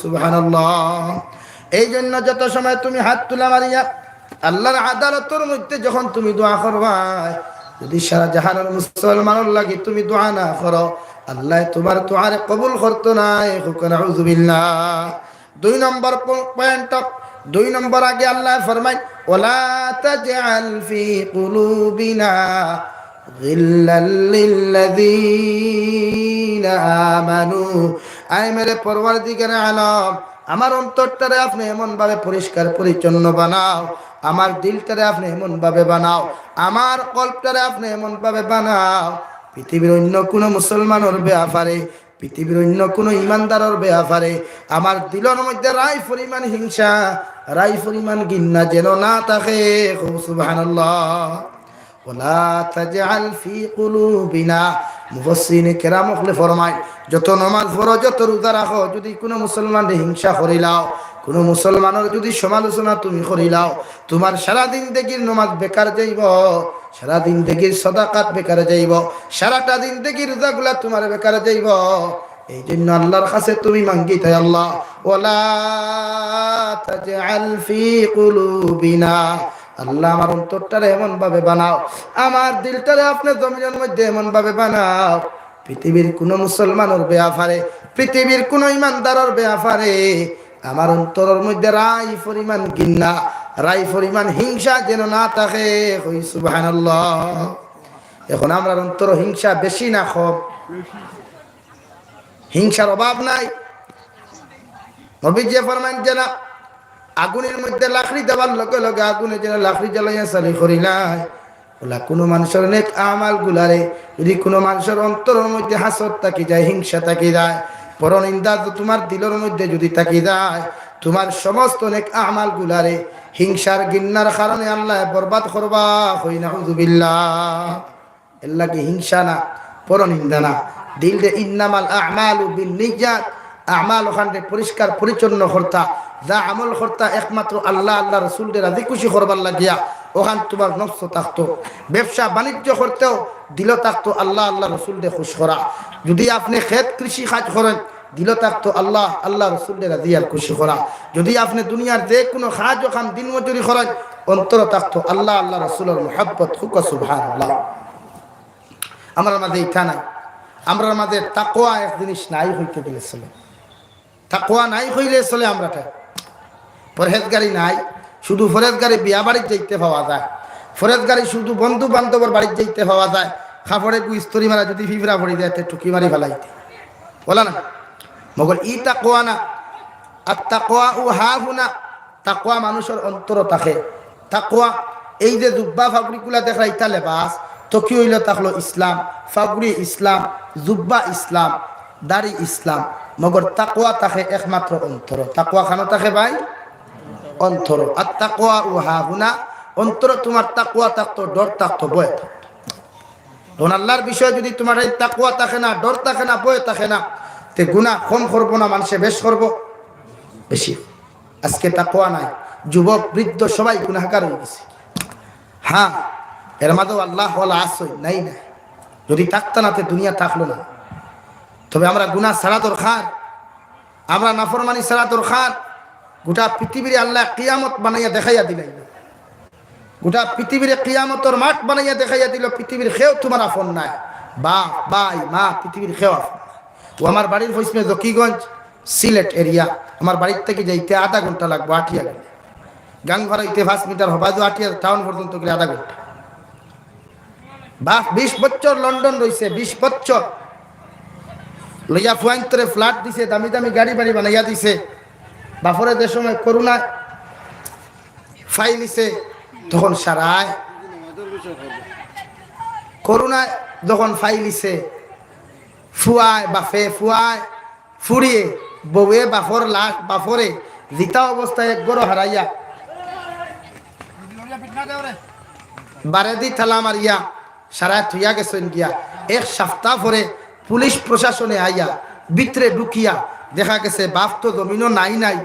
সুবহানাল্লাহ। এই জন্য যত সময় তুমি হাত তুলা মারিয়া আল্লাহর আদালতের মধ্যে যখন তুমি দোয়া করবা, যদি সারা জাহানের মুসলমানের লাগি তুমি দোয়া না করো, আল্লাহ তোমার দোয়ারে কবুল করতো না। নাউযু বিল্লাহ। 2 নম্বর পয়েন্ট, 2 নম্বর আগে আল্লাহ ফরমায় ওয়ালা তাজআল ফি কুলুবিনা গিল্লাল লিল্লাযীনা আমানু। আয় মেরে পরওয়ারদিগারে আলম, আমার অন্তরটারে আপনি এমন ভাবে পরিষ্কার পরিচ্ছন্ন বানাও, আমার দিলটারে আপনি এমন ভাবে বানাও, আমার কল্পটারে আপনি এমন ভাবে বানাও পৃথিবীর অন্য কোনো মুসলমানের ব্যাপারে, পৃথিবীর অন্য কোনো ইমানদারের ব্যাপারে আমার দিলের মধ্যে রাই পরিমাণ হিংসা, রাই পরিমাণ ঘৃণা যেন না থাকে। সুবহানাল্লাহ। ওয়ালা তাজআল ফি কুলুবিনা। মুফাসসিরিনে কেরাম ফরমায় যত নামাজ পড়ো, যত রোজা রাখো, যদি কোনো মুসলমানের হিংসা করিলাও, কোনো মুসলমানের যদি সমালোচনা তুমি করিলাও, তোমার সারা দিন দেখির নামাজ বেকার যাইব, সারা দিন দেখির সাদাকাত বেকার যাইব, সারাটা দিন দেখির রোজাগুলা তোমার বেকার যাইব। এই জন্য আল্লাহর কাছে তুমি মাঙ্গি তাই আল্লাহ ওয়ালা তাজআল ফি কুলুবিনা, আল্লাহ আমার অন্তরটারে এমন ভাবে বানাও, আমার দিলটারে আপনার জমিনের মধ্যে এমন ভাবে বানাও পৃথিবীর কোন মুসলমানের ব্যাপারে, পৃথিবীর কোন ইমানদারের ব্যাপারে আমার অন্তরের মধ্যে রাই পরিমাণ ঘৃণা, রাই পরিমাণ হিংসা যেন না থাকে। সুবহানাল্লাহ। এখন আমরা অন্তর হিংসা বেশি না কম? হিংসার অভাব নাই। নবীজি ফরমান যে না আগুনের মধ্যে লাকড়ি দেওয়ার লগে লগে আগুনে যেন লাকড়ি জ্বালাইয়া চালি করিলাই, ওলা কোনো মানুষের নেক আমাল গুলারে যদি কোনো মানুষের অন্তরের মধ্যে হাসদ থাকি যায়, হিংসা থাকি যায়, পরনিন্দা তোমার দিলের মধ্যে যদি থাকি যায়, তোমার সমস্ত নেক আমাল গুলারে হিংসার ঘৃণার কারণে আল্লাহ বরবাদ করবা। নাউযু বিল্লাহ। এর লাগে হিংসা না, পরনিন্দা না, দিল দে ইন্নামাল আমালু বিন্নিয়াত, আমাল ওখানে পরিষ্কার পরিচ্ছন্ন করতা, যা আমল করতা একমাত্র আল্লাহ আল্লাহ রসুলদের রাজি খুশি করবার লাগিয়া, ওখান তোমার নফস থাকতো। ব্যবসা বাণিজ্য করতেও দিল থাকতো আল্লাহ আল্লাহ রসুলদের খুশ করা। যদি আপনি খেত কৃষি কাজ করেন, দিল থাকতো আল্লাহ আল্লাহ রসুলদের রাজি আর খুশি করা। যদি আপনি দুনিয়ার যে কোনো কাজ ওখান দিন মজুরি করেন, অন্তর থাকতো আল্লাহ আল্লাহ রসুলের মোহাব্বত। সুবহানাল্লাহ। আমার মাঝে ইচ্ছা নাই, আমরা মাঝে তাকওয়া এক জিনিস নাই হইতে গেছিল। তাকওয়া নাই হইলে চলে আমরা পরহেজগারি নাই, শুধু ফরেজগারি বিয়া বাড়িতে যাইতে পাওয়া যায়, ফরেজগারি শুধু বন্ধু বান্ধবের বাড়িতে যাইতে পাওয়া যায়, খাপড়ে ইস্তরি মারা যদি ফিফরা ভরি দেয় টুকি মারি ফেলাইতে বলা না, মগর ই তাকওয়া না। আর তাকওয়া ও হাহুনা, তাকওয়া মানুষের অন্তর থাকে। তাকওয়া এই যে জুব্বা ফাগুড়িগুলা দেখা ইতা লেবাস, তো কি হইল থাকলো ইসলাম, ফাগুড়ি ইসলাম, জুব্বা ইসলাম, দাড়ি ইসলাম, মগর তাকওয়া থাকে একমাত্র অন্তর। তাকওয়া খানো থাকে ভাই অন্তর। আর তাকওয়া ও হাহুনা, অন্তর তোমার তাকওয়া থাকতো, ডর থাকতো, ভয় থাকতো। তখন আল্লাহর বিষয়ে যদি তোমার এই তাকওয়া থাকে না, ডর থাকে না, ভয় থাকে না, তে গুনাহ কম করবো না, মানুষে বেশ করবো বেশি। আজকে তাকওয়া নাই, যুবক বৃদ্ধ সবাই গুনাহগার হয়ে গেছে। হ্যাঁ, এর মাঝেও আল্লাহ ওয়ালা আসই নাই না, যদি থাকতো না তে দুনিয়া থাকলো না। তবে আমরা গুনাহ ছাড়া দরকার, আমরা নাফরমানি ছাড়া দরকার। গোটা পৃথিবীর আল্লাহ কিয়ামত বানাইয়া দেখাইয়া দিলেন, গোটা পৃথিবীর কিয়ামতের মাঠ বানাইয়া দেখাইয়া দিল। পৃথিবীর খেয়েও তোমার আপন নাই, বাপ ভাই মা, পৃথিবীর খেয়েও আপন। ও আমার বাড়ির পশ্চিমে জকিগঞ্জ সিলেট এরিয়া, আমার বাড়ির থেকে যাইতে আধা ঘন্টা লাগবো, আটিয়া গেলে গাং ভাড়াইতে 5 মিটার হবা, আটিয়া টাউন পর্যন্ত গেলে আধা ঘন্টা। বাপ 20 বছর লন্ডন রইছে, 20 বছর লইয়া ফুয়ান্তরে ফ্ল্যাট দিছে, দামি দামি গাড়ি বাড়ি বানাইয়া দিছে। বাপরে যে সময় করোনা ফাইলিছে তখন সারায় করোনায় যখন ফাইলিছে ফুয়ায় বাফে ফুয়ায় ফুরিয়ে বউয়ে বাফর লাশ বাফরে জিতা অবস্থায় এক গরো হারাইয়া বারেদি থালা মারিয়া সারায় থুইয়া গেছেন গিয়া। এক সপ্তাহ পরে পুলিশ প্রশাসনে আইয়া ভিতরে ঢুকিয়া দেখা গেছে বাপ তো জমিনও নাই নাই,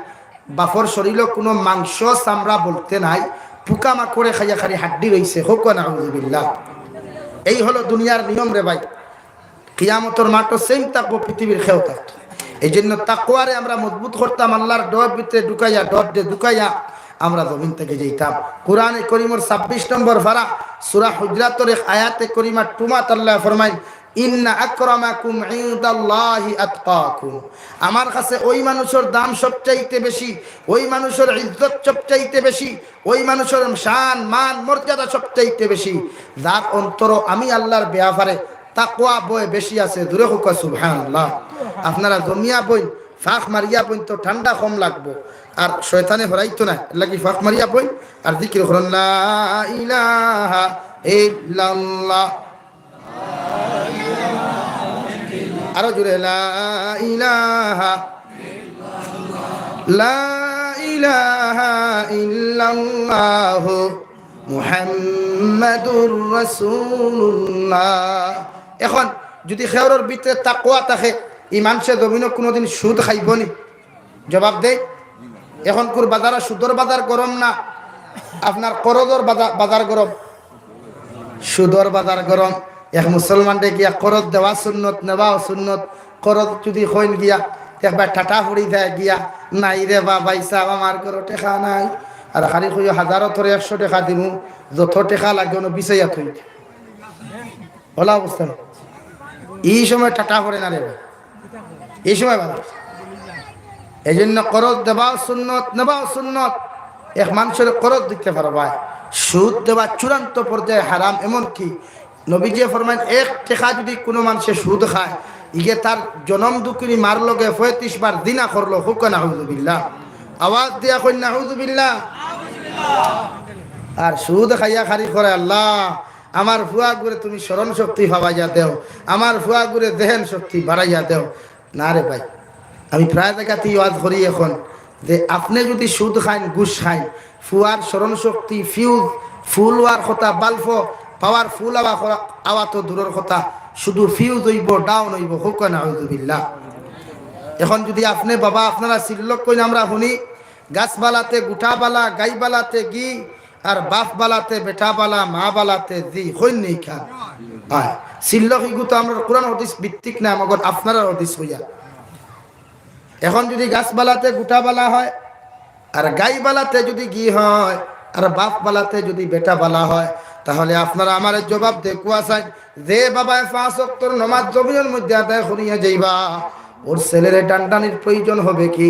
বাপর শরীরে কোনো মাংস চামড়া বলতে নাই, পোকা মাকড়ে খাইয়া খালি হাড্ডি রইছে। হোক না আউযুবিল্লাহ। এই হলো দুনিয়ার নিয়ম রে ভাই। কিয়ামতের মাঠও সেম থাকবো, পৃথিবীর খেয়েও থাকতো। এই জন্য তাকওয়ারে আমরা মজবুত করতাম, আল্লাহর ডর ভিতরে ঢুকাইয়া ডর দিয়ে ঢুকাইয়া আমরা জমিন থেকে যেতাম। কোরআনে করিমর 26 নম্বর পারা সূরা হুজরাতের এক আয়াতে করিমা টুমাত আল্লাহ ফরমায়, ইন্না আকরামাকুম ইনদাল্লাহি আতকাকুম। আমার কাছে ওই মানুষের দাম সবচাইতে বেশি, ওই মানুষের ইজ্জত সবচাইতে বেশি, ওই মানুষের শান মান মর্যাদা সবচাইতে বেশি, যার অন্তর আমি আল্লাহর ব্যাপারে তাকওয়া বয় বেশি আছে। দূরে হোক সুবহানাল্লাহ। আপনারা জমিয়া বই ফাঁক মারিয়া বই তো ঠান্ডা কম লাগবো, আর শয়তানে হরাইতো না লাগি ফাঁক মারিয়া বই আর জিকির করুন লা ইলাহা ইল্লাল্লাহ, আরো জোরে লা ইলাহা লা ইলাহা ইল্লাল্লাহ মুহাম্মাদুর রাসূলুল্লাহ। এখন যদি খেয়রের ভিতরে তাকওয়া থাকে, ইমান সে জমিনও কোনোদিন সুদ খাইবনি? জবাব দেয়। এখন কোর বাজার সুদর বাজার গরম না আপনার করজর বাজার গরম? সুদর বাজার গরম। এক মুসলমানকে গিয়া করজ দেওয়া সুন্নত, নেওয়াও সুন্নত। করজ যদি হইন গিয়া একবার ঠাটা ফুড়ি দেয় গিয়া, নাই রে বা ভাই সাহেব আমার ঘর টেকা নাই, আর খালি কই 1000 ধরে 100 টাকা দিমু, যত টাকা লাগে ওনো বিছাইয়া থই। বলা অবস্থা না। এই সময় ঠাটা পড়ে না রে ভাই, এই সময় বাজার। এই জন্য করজ দেওয়াও সুন্নত, নেওয়াও সুন্নত। এক মানুষের করজ দিতে পারবা। সুদ দেওয়া চূড়ান্ত পর্যায়ে হারাম। এমনকি নবীজি ফরমাইন, এক টাকা যদি কোনো মানুষের সুদ খায়, ইগে তার জনম দুকুনি মার লগে 35 বার দিনা করলো। হুক নাউযুবিল্লাহ। আওয়াজ দিয়া কই নাউযুবিল্লাহ। আর সুদ খাইয়া খারি করে, আল্লাহ আমার ফুয়া গুরে তুমি স্মরণ শক্তি ভাবাইয়া দেও, আমার ফুয়া গুরে দেহেন শক্তি বাড়াইয়া দেও। না রে ভাই, আমি প্রায় জায়গাতেই ওয়াজ করি এখন যে আপনি যদি সুদ খাইন, ঘুষ খাইন, ফুয়ার স্মরণ শক্তি ফিউজ ফুল হওয়ার কথা, বাল্ব পাওয়ার ফুল আওয়া তো দূরের কথা, শুধু ফিউজ হইব, ডাউন হইব। হোক নাউযুবিল্লাহ। এখন যদি আপনি বাবা আপনারা সিল্লক কইন আমরা শুনি, গাছবালাতে গুঠাবালা, গাইবালাতে গি, আর বাপ বালাতে বেটা বালা, মা বালাতে জি হইন নেই খা। সিল্লক ইগু তো আমরা কোরআন হাদিস ভিত্তিক না, মগর আপনারা হাদিস হইয়া। এখন যদি গাছবালাতে গুঠাবালা হয়, আর গাইবালাতে যদি ঘি হয়, আর বাপ বালাতে যদি বেটা বালা হয়, তাহলে আপনারা আমার জবাব দেখুয়া চাই যে বাবা 5 ওয়াক্তের নামাজ জমিনের মধ্যে আদায় করিয়া যাইবা, ওর ছেলের টানটানির প্রয়োজন হবে কি?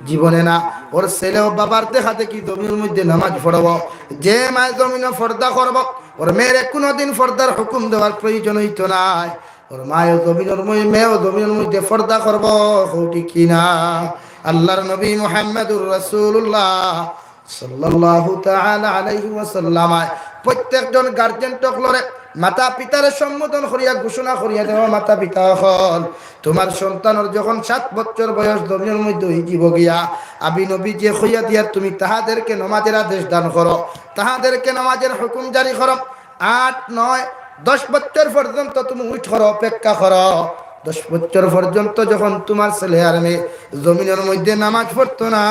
জীবনে না। ওর ছেলেও বাবার দেখাতে কি জমিনের মধ্যে নামাজ পড়াবো? যে মায়ের জমিনে ফর্দা করবো, ওর মেয়ের কোনোদিন ফর্দার হুকুম দেওয়ার প্রয়োজন হইতো নাই। ওর মায়ের জমিনের মেয়েও জমিনের মধ্যে ফর্দা করবো। ঠিক কিনা? আল্লাহর নবী মুহাম্মদুর রাসূলুল্লাহ সাল্লাল্লাহু তাআলা আলাইহি ওয়াসাল্লাম প্রত্যেকজন গার্জেন টকলরে মাতা পিতারে সম্বোধন করিয়া ঘোষণা করিয়া দেওয়া, মাতা পিতা হল তোমার সন্তানের যখন 7 বছর বয়স জমিনের মধ্যে হইব গিয়া, আমি নবী যে কইয়া দিয়া তুমি তাহাদেরকে নামাজের আদেশ দান করো, তাহাদেরকে নামাজের হুকুম জারি করো। 8, 9, 10 বছর পর্যন্ত তুমি উঠ করো, অপেক্ষা করো। 10 বছর পর্যন্ত যখন তোমার ছেলে আর মেয়ে জমিনের মধ্যে নামাজ পড়তো না,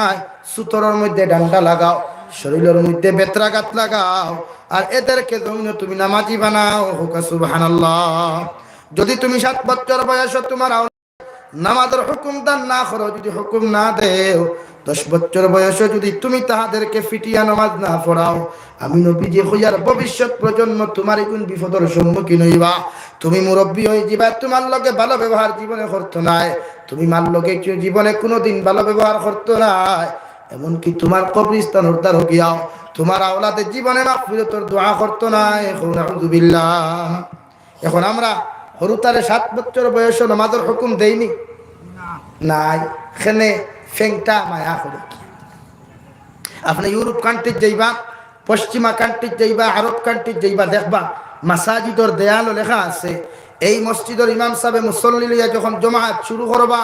সুতরের মধ্যে ডান্ডা লাগাও, শরীরের মধ্যে বেত্রাঘাত লাগাও, আর এদেরকে জমিনে তুমি নামাজি বানাও। হুকা সুবহানাল্লাহ। যদি তুমি 7 বছর বয়স তোমার নামাজের হুকুম দান না করো, যদি হুকুম না দেও, 10 বছর বয়সে যদি তুমি তাহাদেরকে ফিটিয়া নামাজ না পড়াও, আমি নবীজি কইয়ার ভবিষ্যৎ প্রজন্ম তোমার কোন বিপদের সম্মুখীন হইবা। তুমি মুরব্বী হয়ে যাবা, তোমার লগে ভালো ব্যবহার জীবনে করতো নাই, তুমি মার লগে জীবনে কোনোদিন ভালো ব্যবহার করতো নাই, এমনকি তোমার কবরস্থান উদ্ধার হইয়াও তোমার আওলাদের জীবনে মাগফিরাতের দোয়া করতো না। এখন আউযুবিল্লাহ। এখন আমরা হরুতারে 7 বছর বয়সে নামাজের হুকুম দেইনি নাই, এখানে ফেংটা মায়া করে। আপনি ইউরোপ কান্ট্রি যাইবা, পশ্চিমা কান্ট্রি যাইবা, আরব কান্ট্রি যাইবা, দেখবা মাসাজিদর দেয়ালও লেখা আছে এই মসজিদের ইমাম সাহেব মুসল্লি লইয়া যখন জমাআত শুরু করবা,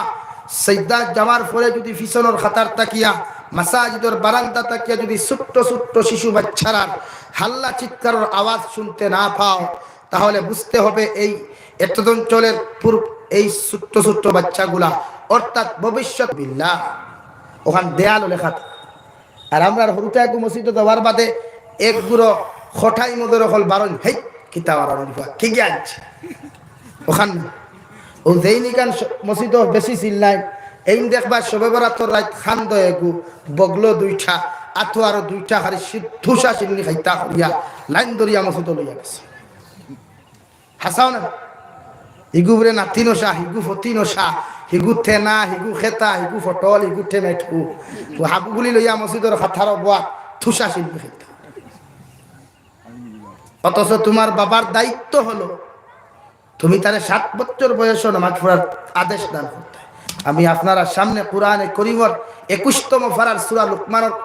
সিজদা যাওয়ার পরে যদি পিছনের খাতার তাকিয়া মাসাজিদর বারান্দা তাকিয়া যদি ছোট্ট ছোট্ট শিশু বাচ্চারা হাল্লা চিৎকারের আওয়াজ শুনতে না পাও, তাহলে বুঝতে হবে এই এত অঞ্চলের এই ছোট্ট ছোট্ট বাচ্চাগুলা অর্থাৎ ভবিষ্যৎ বিল্লাহ ওখান দেয়ালও লেখা। আর আমরা হরুতে এক মসজিদে যাওয়ার বাদে এক গুঁড়ো খটাই মদের হল বারণ হেই কিতা কি জ্ঞানছে ওখান ও যেইনিকান মসজিদ বেশি চিল্লাই এই দেখবা সবে বরাতর রাত খান দয়েগু বগলো 2টা আতো আরো 2টা হারি ধুসা চিনি খাইতা করিয়া লাইন দরিয়া মসজিদ লইয়া গেছে। হাসাও না হিগু বলে নাতি নসা, হিগু ফতি নসা, হিগু থেনা, হিগু খেতা, হিগু ফটল, হিগু ঠেমেঠু হাবুগুলি লইয়া মসজিদের হাথার বোয়া থুসা চিনি খাইতা। অথচ তোমার বাবার দায়িত্ব হলো তুমি তারে 7 বছর বয়সে নামাজ পড়ার আদেশ দান করতে। আমি আপনারা সামনে কোরআনে করিমর 21তম পারার সূরা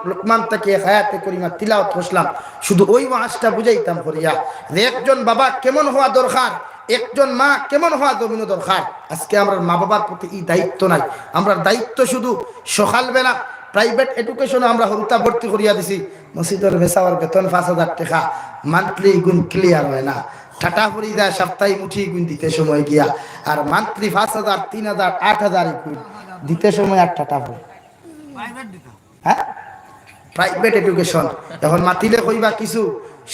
লুকমান থেকে হায়াতে করিমা তিলাওয়াত করলাম। শুধু ওই মাসটা বুঝাইতাম করিয়া যে একজন বাবা কেমন হওয়া দরকার, একজন মা কেমন হওয়া জমিন দরকার। আজকে আমরা মা বাবার প্রতি এই দায়িত্ব নাই। আমরা দায়িত্ব শুধু সকালবেলা প্রাইভেট এডুকেশনে আমরা হরুতা ভর্তি করিয়া দিছি, মসজিদের বেসাওয়ার বেতন 5,000 টাকা মান্থলি গুণ ক্লিয়ার হয় না। টাটা পরি যায় সপ্তাহে মুঠি গুণ দিতে সময় গিয়া, আর মান্থলি 5,000 3,000 8,000 গুণ দিতে সময় আর টাটা পড়ে। হ্যাঁ প্রাইভেট এডুকেশন এখন মাতিলে কইবা কিছু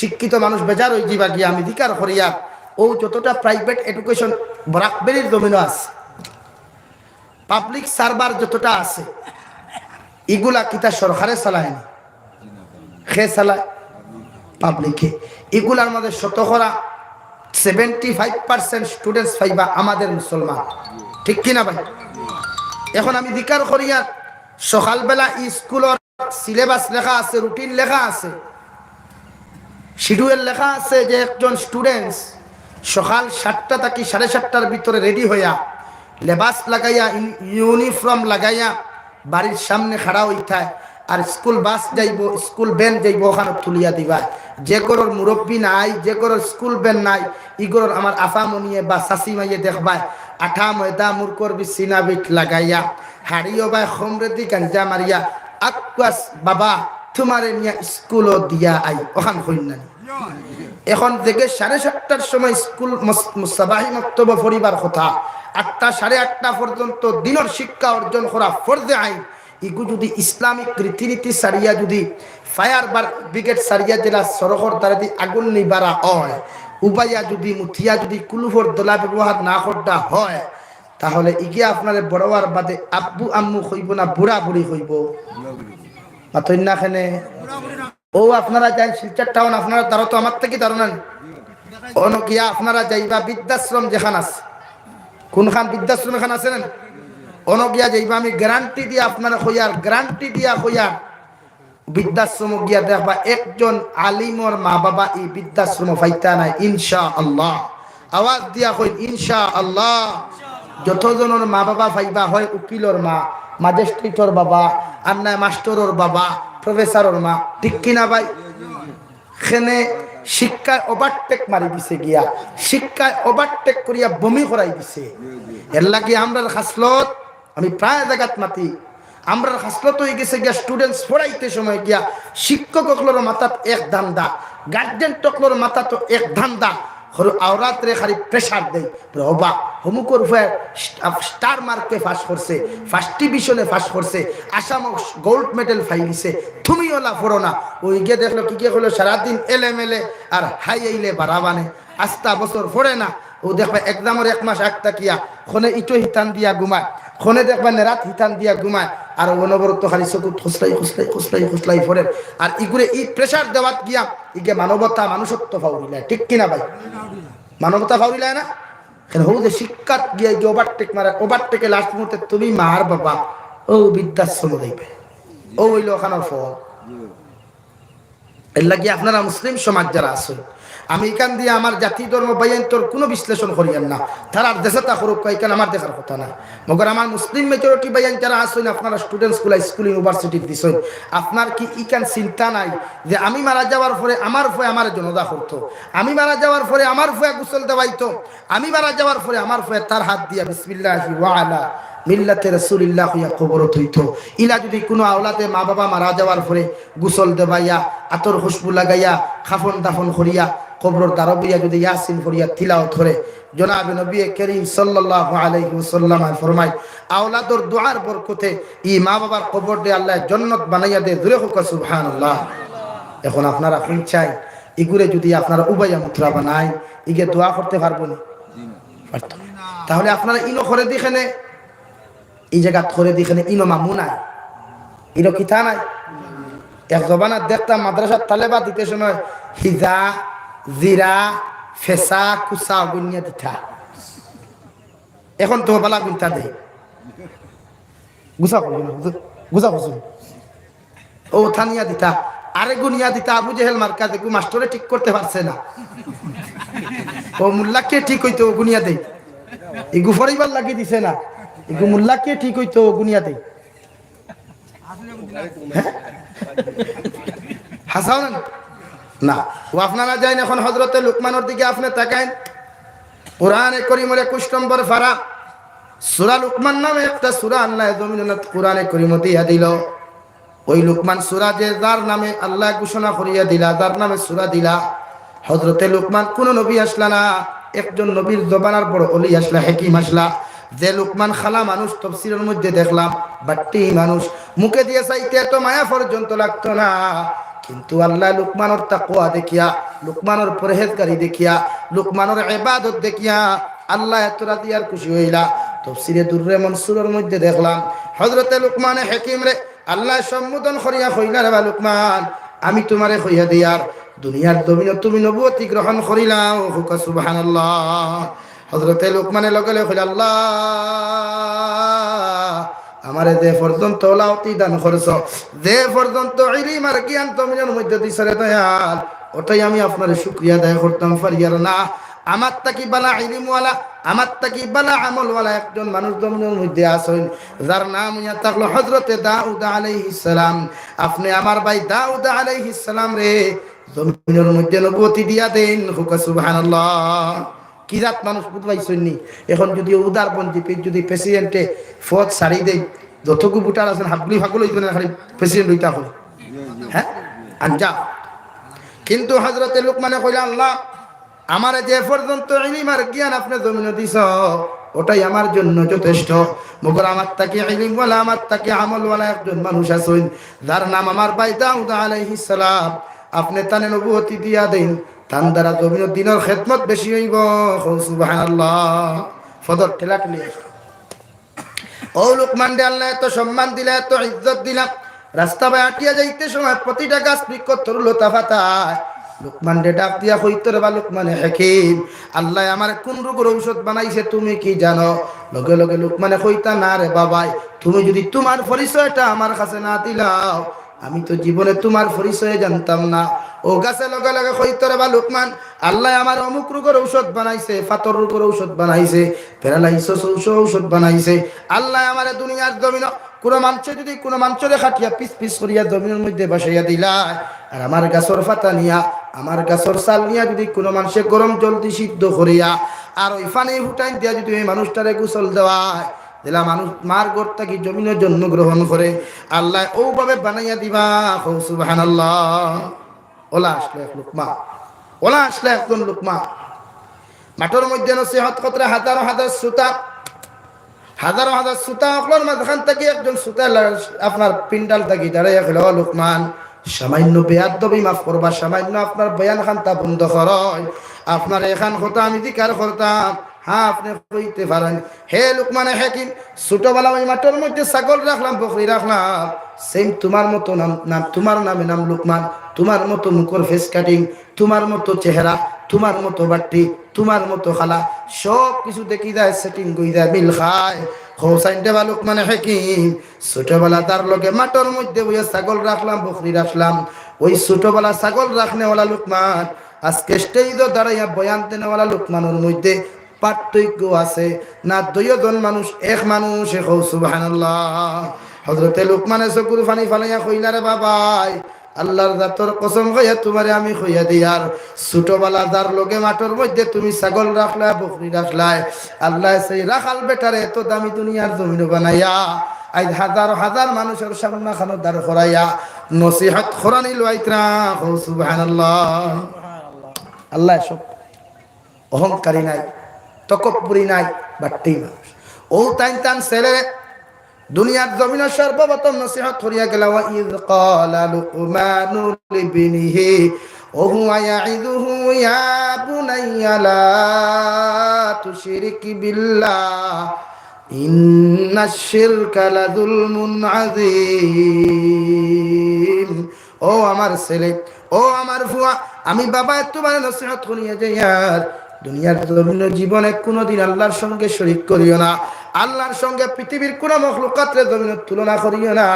শিক্ষিত মানুষ বেজার হয়ে যাবা গিয়া আমি ধিকার করিয়া ও যতটা প্রাইভেট এডুকেশন বরাকবেরির জমিনও আছে, পাবলিক সার্ভার যতটা আছে এগুলা কিতা সরকারে চালায়নি, খে চালায় পাবলিকে। এগুলার মধ্যে শতকরা 75% স্টুডেন্টস পাইবা আমাদের মুসলমান, ঠিক কিনা ভাই? এখন আমি ধিকার করিয়া সকালবেলা স্কুলের সিলেবাস লেখা আছে, রুটিন লেখা আছে, শিডিউল লেখা আছে যে একজন স্টুডেন্টস সকাল 7টা থেকে 7:30টার ভিতরে রেডি হইয়া লেবাস লাগাইয়া ইউনিফর্ম লাগাইয়া বাড়ির সামনে খাড়া হইতায়, আর স্কুল বাস যাইব, স্কুল ভ্যান যাইব, ওখানে তুলিয়া দিবা। যে গরর মুরব্বী নাই, যে গরর স্কুল ভ্যান নাই, ইগরর আমার আফামনিয়ে বা শাশি মাইয়ে দেখবায় আঠা ময়দা মুরকর বিছিনা বিট লাগাইয়া হাড়িও বাই খমরেদি গাঞ্জা মারিয়া আকাশ বাবা তোমারে নিয়া স্কুলও দিয়া আই ওখান হইনা। এখন থেকে 7:30টার সময় স্কুল মুসাবাহি মক্তব্য পড়িবার কথা, 8টা 8:30 পর্যন্ত দিনের শিক্ষা অর্জন করা ফরজে আইন। ইগু যদি ইসলামিক রীতিনীতি সারিয়া যদি ফায়ার ব্রিগেড সারিয়া জেলা সড়কর দ্বারা যদি আগুন নিবারা হয়, উবাইয়া যদি মুথিয়া যদি কুলুফর দোলা ব্যবহার না করতে হয়, তাহলে ইগিয়া আপনার বড়োয়ার বাদে আব্বু আম্মু হইব না বুড়া বুড়ি হইব? মাতইনাখানে ও আপনারা যাই শিলচর টাউন, আপনারা তারা তো আমার থেকে ধারণা নেই। অনকিয়া আপনারা যাইবা বৃদ্ধাশ্রম যেখান আছে, কোনখান বৃদ্ধাশ্রম এখান আছে না, অনকিয়া যাইবা আমি গ্যারান্টি দিয়া আপনারা হইয়ার, গ্যারান্টি দিয়া হইয়ার বৃদ্ধাশ্রম গিয়া দেখবা একজন আলিমর মা বাবা এই বৃদ্ধাশ্রম ফাইতা নাই ইনশাআল্লাহ। আওয়াজ দিয়া কই ইনশাআল্লাহ। যতজনের মা বাবা ফাইবা হয় উকিলর মা, ম্যাজিস্ট্রেটর বাবা, আর নাই মাস্টরের বাবা, প্রফেসরের মা, ঠিক কিনা ভাই? সেনে শিক্ষায় ওভারটেক মারি দিছে গিয়া, শিক্ষায় ওভারটেক করিয়া বমি করাই দিছে। এর লাগি আমরার খাসলত আমি প্রায় জায়গাত মাতি, আমরার খাসলত হয়ে গেছে গিয়া স্টুডেন্টস পড়াইতে সময় গিয়া শিক্ষক অকলোর মাথাত এক ধান্দা, গার্জেন টকলোর মাথা তো এক ধান্দা, হরু আওরাত রে খালি প্রেসার দেয় বাবা হমুকর স্টার মার্কে পাস করছে, ফার্স্ট ডিভিশনে পাস করছে, আসাম গোল্ড মেডেল পাইলিছে, তুমি ওলা পড়ো না। ওই গিয়ে দেখলো কি কে হলো সারাদিন এলেমেলে আর হাই আইলে বাড়াবানে, আস্তা বছর পড়ে না। ও দেখবা একদমের 1 মাস একটা কিয়া খনে ইটো হিতান দিয়া ঘুমায়, খনে দেখবা নেরাত হিতান দিয়া ঘুমায়, আর অনবরত খালি চকু খুসলাই খুসলাই খুসলাই খুসলাই পড়ে। আর ইগুরে ই প্রেসার দেওয়াত গিয়া ইগে মানবতা মানুষত্ব ফাউরিলায়, ঠিক কিনা ভাই? মানবতা ফাউরিলায় না? হৌ যে শিক্ষাত গিয়ে গিয়ে ওভারটেক মারে, ওভারটেকে লাস্ট মুহূর্তে তুমি মার বাবা ও বৃদ্ধাশ্রম দেবে, ও হইল ওখানের ফল। এর লাগি আপনারা মুসলিম সমাজ যারা আছেন, আমি এখান দিয়ে আমার জাতি ধর্ম বাইন্তর কোনো বিশ্লেষণ করিয়েন না। তারা দেশে তা করুক, এখানে আমার দেখার কথা না। মগর আমার মুসলিম মেজরিটি বাইন যারা আছেন, আপনারা স্টুডেন্টস গুলা স্কুল ইউনিভার্সিটি দিছেন, আপনার কি ইখান চিন্তা নাই যে আমি মারা যাওয়ার পরে আমার ফয়ে আমার জনদা করতো, আমি মারা যাওয়ার পরে আমার ফয়ে গোসল দেওয়াইতো, আমি মারা যাওয়ার পরে আমার ফয়ে তার হাত দিয়া বিসমিল্লাহি ওয়া আলা মিল্লাতে রাসূলিল্লাহ হইয়া কবরত হইতো। ইলা যদি কোনো আওলাদে মা বাবা মারা যাওয়ার পরে গোসল দেবাইয়া আতর খুশবু লাগাইয়া খাফন দাফন করিয়া কবরর দারবিয়া যদি ইয়াসিন করিয়া তিলাওয়াত করে, জনাবে নবী করিম সাল্লাল্লাহু আলাইহি ওয়াসাল্লাম ফরমায় আওলাদর দুআর বরকতে ই মা বাবার কবর দে আল্লাহ জান্নাত বানাইয়া দে। জোরে হোক সুবহানাল্লাহ। এখন আপনারা কোন চাই ইগুরে যদি আপনারা উবাইয়া মুত্রা বানায়, ইগে দোয়া করতে পারবো না? তাহলে আপনারা ইনো করে দিখানে, এই জায়গা করে দিখানে ইনো মামু নাই, ইনো কিতা নাই। এক জবানাত দেখতাম মাদ্রাসার তালেবা দিতে সময় হিজা জিরা ফেসা কুসা গুনিয়া দিতা, এখন তো বালা গুনতা দে গুসা গুসা গুসুন ও থানিয়া দিতা, আরে গুনিয়া দিতা। আবু জেহেল মার্কা দেখু মাস্টরে ঠিক করতে পারছে না, ও মুল্লাকে ঠিক হইতো গুনিয়া দেই, ইগু ফরিবার লাগিয়ে দিছে না, ইগু মুল্লাকে ঠিক হইতো গুনিয়া দেই। হাসাও না, ও আপনারা যাইন। এখন হযরতে লুকমানের দিকে আপনি তাকাইন। কোরআনে কারীমের 21 নম্বর পারা সূরা লুকমান নামে একটা সূরা আল্লাহ জমিনে কোরআনে কারীমে দিয়া দিল। ওই লুকমান সূরা যে যার নামে আল্লাহ ঘোষণা করিয়া দিলা, যার নামে সূরা দিলা, হযরতে লুকমান কোন নবী আসলা না, একজন নবীর জবানার বড় ওলি আসলা, হাকিম আসলা। যে লুকমান খালা মানুষ তাফসীরের মধ্যে দেখলাম বাট্টি মানুষ, মুখে দিয়ে চাইতে এত মায়া পর্যন্ত লাগতো না, কিন্তু আল্লাহ লুকমানের তাকওয়া দেখিয়া, লুকমানের পরহেজগারি দেখিয়া, লুকমানের ইবাদত দেখিয়া আল্লাহ এত রাজি আর খুশি হইলা। তাফসীরে দুররে মনসুরের মধ্যে দেখলাম হযরতে লুকমান হাকিম রে আল্লাহ সম্বোধন করিয়া কইলা, রে লুকমান আমি তোমারে কইয়া দিয়ার দুনিয়ার জমিনে তুমি নবুয়তি গ্রহণ করিলাও। সুবহানাল্লাহ। হযরতে লুকমানের লগে লগে কইলা, আল্লাহ আমারে যে পর্যন্ত লাউতি দান করছ, যে পর্যন্ত ইলম আর জ্ঞান তোমার মধ্যে দিছ রে দয়াল, ওটাই আমি আপনার শুকরিয়া আদায় করতাম পারিয়ার না। আমার তাকি বালা ইলমওয়ালা, আমার তাকি বালা আমলওয়ালা একজন মানুষ জমিনের মধ্যে আছেন, যার নাম ইয়া থাকলো হযরতে দাউদ আলাইহিস সালাম। আপনি আমার ভাই দাউদ আলাইহিস সালাম রে জমিনের মধ্যে নবুয়তি দিয়া দেন। সুবহানাল্লাহ। কি জাত মানুষ বুঝবাইছনি। এখন যদি উদারপন্থী যদি প্রেসিডেন্টে ফদ ছাড়ি দেয়, যতটুকু ভোটার আছেন হাবলি ফাগল হইতো না, খালি প্রেসিডেন্ট হইতা হল, হ্যাঁ আনজা। কিন্তু হযরতে লুকমানে কইলা, আল্লাহ আমারে যে পর্যন্ত ইলম আর জ্ঞান আপনি জমিনে দিছ, ওটাই আমার জন্য যথেষ্ট। মগর আমার তাকে ইলমওয়ালা, আমার তাকে আমলওয়ালা একজন মানুষ আছেন, যার নাম আমার ভাই দাউদ আলাইহিস সালাম। আপনি তানে নবুয়তি দিয়া দেন, তান দ্বারা জমিনের দিনের খেদমত বেশি হইব। সুবহানাল্লাহ। ফদর ঠেলা ঠেলি। ও লুকমান দে আল্লাহ এত সম্মান দিলা, এত ইজ্জত দিলা, রাস্তা বাই আটিয়া যাইতে সময় প্রতিটা গাছ বৃক্ষ তরুলতা ফাতায়। লুকমান দে ডাক দিয়া কইতো, রে বা লুকমানে হাকিম আল্লাহ আমার কোন রোগের ঔষধ বানাইছে তুমি কি জানো? লগে লগে লুকমানে কইতা, না রে বাবাই, তুমি যদি তোমার পরিচয়টা আমার কাছে না দিলাও, আমি তো জীবনে তোমার পরিচয় জানতাম না। ও গাছে লগে লগে কইতো, রে বা লুকমান আল্লাহ আমার অমুক রোগের ঔষধ বানাইছে, ফাতর রোগের ঔষধ বানাইছে, প্যারালাইসিস ঔষধ বানাইছে। আল্লাহ আমার দুনিয়ার জমিন কোনো মানুষ যদি কোনো মানুষরে খাটিয়া পিস পিস করিয়া জমিনের মধ্যে বসাইয়া দিলা, আর আমার গাছর ফাতা নিয়া, আমার গাছর চাল নিয়া যদি কোনো মানুষে গরম জলদি সিদ্ধ করিয়া আর ওই পানি ফুটাই দিয়া যদি ওই মানুষটারে গোসল দেওয়ায়, দিলা মানুষ মার গোরটা কি জমিনের জন্য গ্রহণ করে, আল্লাহ ওভাবে বানাইয়া দিবা। সুবহানাল্লাহ। ওলা আসলে এক লুকমা, ওলা আসলে একজন লুকমা মাঠের মধ্যে নসিহত করতে হাজারো হাজার শ্রোতা, হাজারো হাজার শ্রোতা আপনার মাঝখান থেকে একজন শ্রোতা আপনার পিন্ডাল থাকি দাঁড়াইয়া গেল, লুকমান সামান্য বেয়াদবি মাফ করবা, সামান্য আপনার বয়ান খানটা বন্ধ করয়, আপনার এখান কথা আমি দিকার করতাম, হ্যাঁ আপনি কইতে পারেন। হে লুকমানে হাকিম, ছোটবেলা ওই মাঠের মধ্যে ছাগল রাখলাম, বকরি রাখলাম, সেম তোমার মতো নাম, তোমার নামে নাম লুকমান, তোমার মতো মুখর ফেস কাটিং, তোমার মতো চেহারা, তোমার মতো বাট্টি, তোমার মতো খালা, সব কিছু দেখি যায় সেটিং কই যায়, মিল খায়। হোসাইন দেবা লুকমানে হাকিম ছোটবেলা তার লগে মাঠের মধ্যে বইয়া ছাগল রাখলাম, বকরি রাখলাম, ওই ছোটবেলা ছাগল রাখনেওয়ালা লোকমান আজকে স্টেজে দাঁড়াইয়া বয়ান দেনেওয়ালা লোকমানের মধ্যে পার্থক্য আছে না? দুইজন মানুষ এক মানুষ। সুবহানাল্লাহ। হযরতে লোকমানের চকুর পানি ফালাইয়া কইলা, রে বাবাই, আল্লাহর জাতর কসম খাইয়া তোমারে আমি কইয়া দিয়ার, ছোটবেলা যার লগে মাঠের মধ্যে তুমি ছাগল রাখলা, বকরি রাখলা, আল্লাহ সেই রাখাল বেটারে এত দামি দুনিয়ার জমিন বানাইয়া আজ হাজার হাজার মানুষের সামনে খানো দাঁড় করাইয়া নসিহত খরানি লইত্রা। সুবহানাল্লাহ। আল্লাহ সব অহংকারী নাই, তকব্বুরি নাই, বাট্টি মানুষ। ও তাইন তান ছেলে দুনিয়ার জমিনের সর্বপ্রথম নসিহত করিয়া গেল, ওয়া ইয ক্বালা লুকমানু লিবনিহি ওয়া হুয়া ইয়াইদুহু ইয়া বুনাইয়া লা তুশরিক বিল্লাহ ইন্নাশ শিরকা লাযুলমুন আযীম। ও আমার ছেলে, ও আমার ফুয়া, আমি বাবা তোমার নসিহত করিয়া যাই, আর দুনিয়ার জমিনের জীবনে কোনোদিন আল্লাহর সঙ্গে শরীক করিও না। আল্লাহর সঙ্গে পৃথিবীর কোন মখলুকাতরে জমিনের তুলনা করিও না।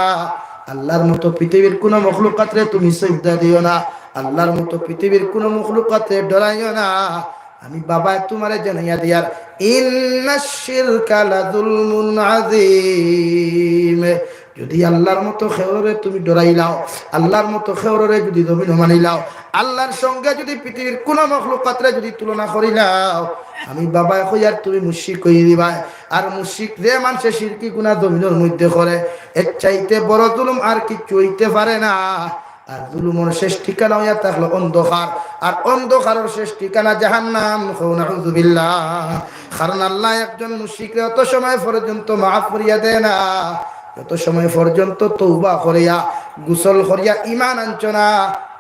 আল্লাহর মতো পৃথিবীর কোন মখলুকাতরে তুমি সিজদা দিও না। আল্লাহর মতো পৃথিবীর কোন মখলুকাতরে ডরাইও না। আমি বাবা তোমারে জানাইয়া দিয়ার, ইন্নাশ শিরকা লাযুলমুন আযীম। যদি আল্লাহর মতো খেওরে তুমি ডরাইলাও, আল্লাহর মতো খেওরে যদি জমিন মানিলাও, আল্লাহর সঙ্গে যদি পৃথিবীর কোন মখলুকাতরে যদি তুলনা করিলাও, আমি বাবা কইয়ার তুমি মুশরিক কই দিবা। আর মুশরিক যে মানুষে শিরকি গুনাহ জমিনের মধ্যে করে, এর চাইতে বড় জুলুম আর কিছু হইতে পারে না। আর জুলুমের শেষ ঠিকানা হইয়া থাকলো অন্ধকার, আর অন্ধকারের শেষ ঠিকানা জাহান্নাম। নাউযুবিল্লাহ। কারণ আল্লাহ একজন মুশরিককে অত সময় পর্যন্ত মাফ করিয়া দেয় না, যত সময় পর্যন্ত তওবা করিয়া গোসল করিয়া ঈমান আনছ না,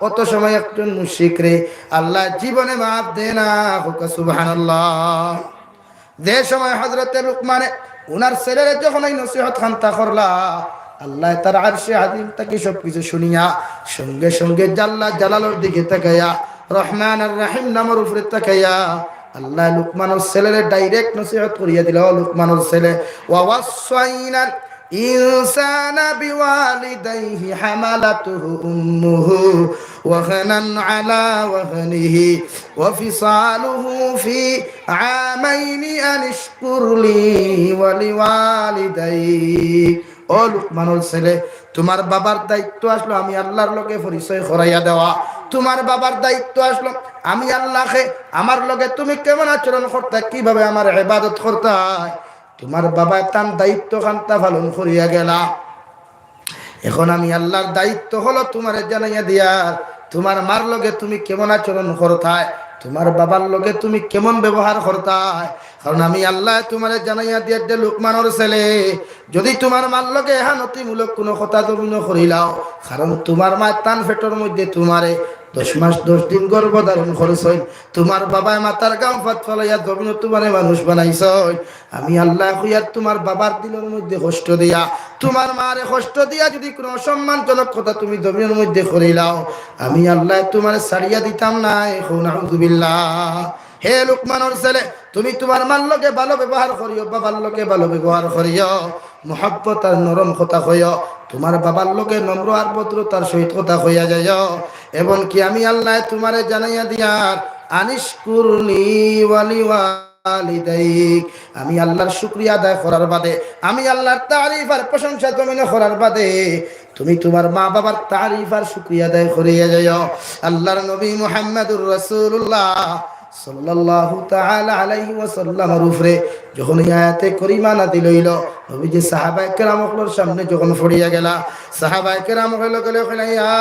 অত সময় একজন মুশরিকরে আল্লাহ জীবনে মাফ দেয় না। সুবহানাল্লাহ। যে সময় হযরতে লুকমানে উনার ছেলের যখন এই নসিহত খান্তা করলা, আল্লাহ তার আরশে আজিম থেকে সবকিছু শুনিয়া সঙ্গে সঙ্গে জাল্লা জালালের দিকে তাকাইয়া, রহমান আর রহিম নামের উপরে তাকাইয়া আল্লাহ লুকমানের ছেলের ডাইরেক্ট নসিহত করিয়া দিল। লুকমানের ছেলে, ওয়া ওয়াসাইনা ইনসানা বিওয়ালিদাইহি হামালাতুহু উম্মুহু ওয়াহনান আলা ওয়াহনিহি ওয়া ফিসালুহু ফি আমাইনি আনিশকুর লি ওয়া লিওয়ালিদাইক। ও লুকমানুল ছেলে, তোমার বাবার দায়িত্ব আসলো আমি আল্লাহর লগে পরিচয় করাইয়া দেওয়া। তোমার বাবার দায়িত্ব আসলো আমি আল্লাহকে আমার লগে তুমি কেমন আচরণ করতে, কিভাবে আমার ইবাদত করতে। তোমার বাবা তার দায়িত্ব খান্তা পালন করিয়া গেলা। এখন আমি আল্লাহর দায়িত্ব হলো তোমার জানাইয়া দিয়ার, তোমার মার লগে তুমি কেমন আচরণ করতায়, তোমার বাবার লগে তুমি কেমন ব্যবহার করতায়। কারণ আমি আল্লাহ তোমার জানাইয়া দিয়ার যে লুকমানের ছেলে, যদি তোমার মার লগে এহানতিমূলক কোনো কথা তুমি করিলাও, কারণ তোমার মা তান পেটের মধ্যে তোমারে 10 মাস 10 দিন গর্ভধারণ করেছেন, তোমার বাবায় মাতার গাম ফাত ফলাইয়া জমিন তোমারে মানুষ বানাইছেন। আমি আল্লাহ কইয়ার তোমার বাবার দিলের মধ্যে কষ্ট দিয়া, তোমার মারে কষ্ট দিয়া যদি কোনো অসম্মানজনক কথা তুমি জমিনের মধ্যে করিলাও, আমি আল্লাহ তোমার ছাড়িয়া দিতাম না। নাউযুবিল্লাহ। হে লুকমানের ছেলে, তুমি তোমার মার লগে ভালো ব্যবহার করিও, বাবার লগে ভালো ব্যবহার করিও, মুহাব্বত আর নরম কথা কইও, তোমার বাবার লগে নম্র আর ভদ্রতার সহিত কথা কইয়া যাইও। এবং কি আমি আল্লাহ তোমারে জানাইয়া দিয়ার, আনিশকুরনি ওয়া লিওয়ালিদাইক। আমি আল্লাহর শুকরিয়া আদায় করার বাদে, আমি আল্লাহর তারিফ আর প্রশংসা জমিনে করার বাদে তুমি তোমার মা বাবার তারিফ আর শুকরিয়া আদায় করিয়া যাইও। আল্লাহর নবী মুহাম্মদুর রাসূলুল্লাহ সাল্লাল্লাহু তাআলা আলাইহি ওয়াসাল্লামের উপরে যখন এই আয়াতে করিমা নাযিল হইল, নবীজি সাহাবায়ে কেরামের সামনে যখন পড়িয়া গেলা, সাহাবায়ে কেরাম কইলেন, ইয়া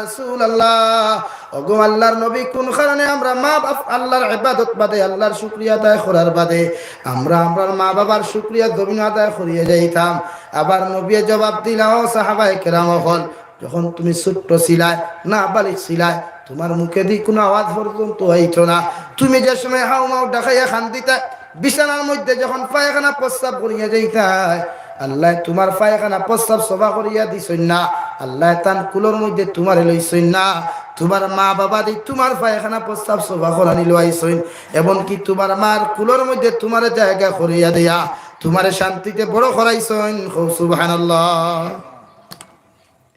রাসূলুল্লাহ, ওগো আল্লাহর নবী, কোন কারণে আমরা মা বাপ আল্লাহর ইবাদত বাদে, আল্লাহর শুকরিয়া আদায় করার বাদে আমরা মা বাবার শুকরিয়া জমিন আদায় করিয়া যাইতাম। আবার নবী জবাব দিলা, ও সাহাবায়ে কেরাম, যখন তুমি ছোট্ট ছিলাই, না বালিক ছিলাই, তোমার মুখে দিয়ে কোনো আওয়াজ পর্যন্ত হইতো না। তুমি যে সময় হাউ মাউ ডাকাইয়া খান দিতা, বিছানার মধ্যে যখন পায়খানা প্রস্রাব করিয়া যাইতাই, আল্লাহ তোমার পায়খানা প্রস্রাব সভা করিয়া দিছই না, আল্লাহ তান কুলোর মধ্যে তোমার লইছই না, তোমার মা বাবা দি তোমার পায়খানা প্রস্রাব সভা করানি লইছই, এবং কি তোমার মার কুলোর মধ্যে তোমার জায়গা করিয়া দেয়া তোমার শান্তিতে বড় করাইছই। সুবহানাল্লাহ।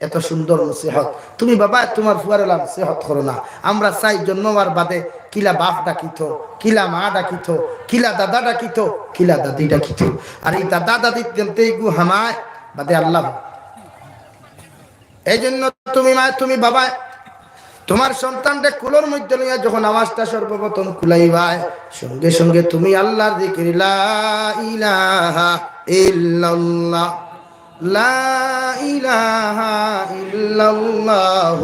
এত সুন্দর নসিহত তুমি বাবা তোমার ফুয়ারের নসিহত করো না। আমরা চাই জন্মবার বাদে কিলা বাপ ডাকিত, কিলা মা ডাকিত, কিলা দাদা ডাকিত, কিলা দাদি ডাকিত। আর এই দাদা দাদি গু হামায় বাদে আল্লাহ। এই জন্য তুমি মা তুমি বাবা তোমার সন্তানটা কুলোর মধ্যে লইয়া যখন আওয়াজটা সর্বপ্রথম কুলাইবাই, সঙ্গে সঙ্গে তুমি আল্লাহর যিকির লা ইলাহা ইল্লাল্লাহ, লা ইলাহা ইল্লাল্লাহ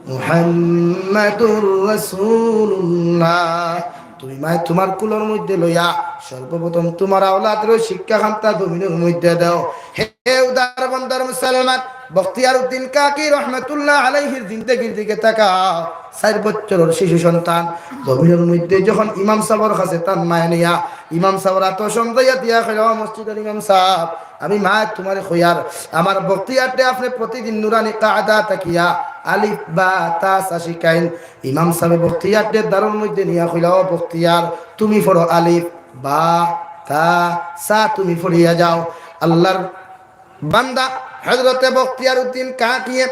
মুহাম্মাদুর রাসূলুল্লাহ। তুমি মা তোমার কুলোর মধ্যে লইয়া সর্বপ্রথম তোমার আওলাদের শিক্ষা খান্তা জমিনের মধ্যে দাও। হে উদার বান্দার মুসলমান, বখতিয়ার উদ্দিন কাকি রহমাতুল্লাহ আলাইহির জিন্দেগির দিকে তাকাও। 4 বছরের শিশু সন্তান জমিনের মধ্যে যখন ইমাম সাহেবের কাছে তার মায় নিয়া, ইমাম সাহেবরা তো সমঝাইয়া দিয়া কইল, মসজিদের ইমাম সাহেব আমি মা তোমার খয়ার আমার বখতিয়ারতে আপনি প্রতিদিন নুরানি কায়দা তাকিয়া আলিফ বা তা সা শিখাইন। ইমাম সাহেব বখতিয়ারতে দারুর মধ্যে নিয়া কইল, বখতিয়ার তুমি পড়ো আলিফ বা তা সা তুমি পড়িয়া যাও। আল্লাহর বান্দা হযরতে বখতিয়ার উদ্দিন কাকিয়ে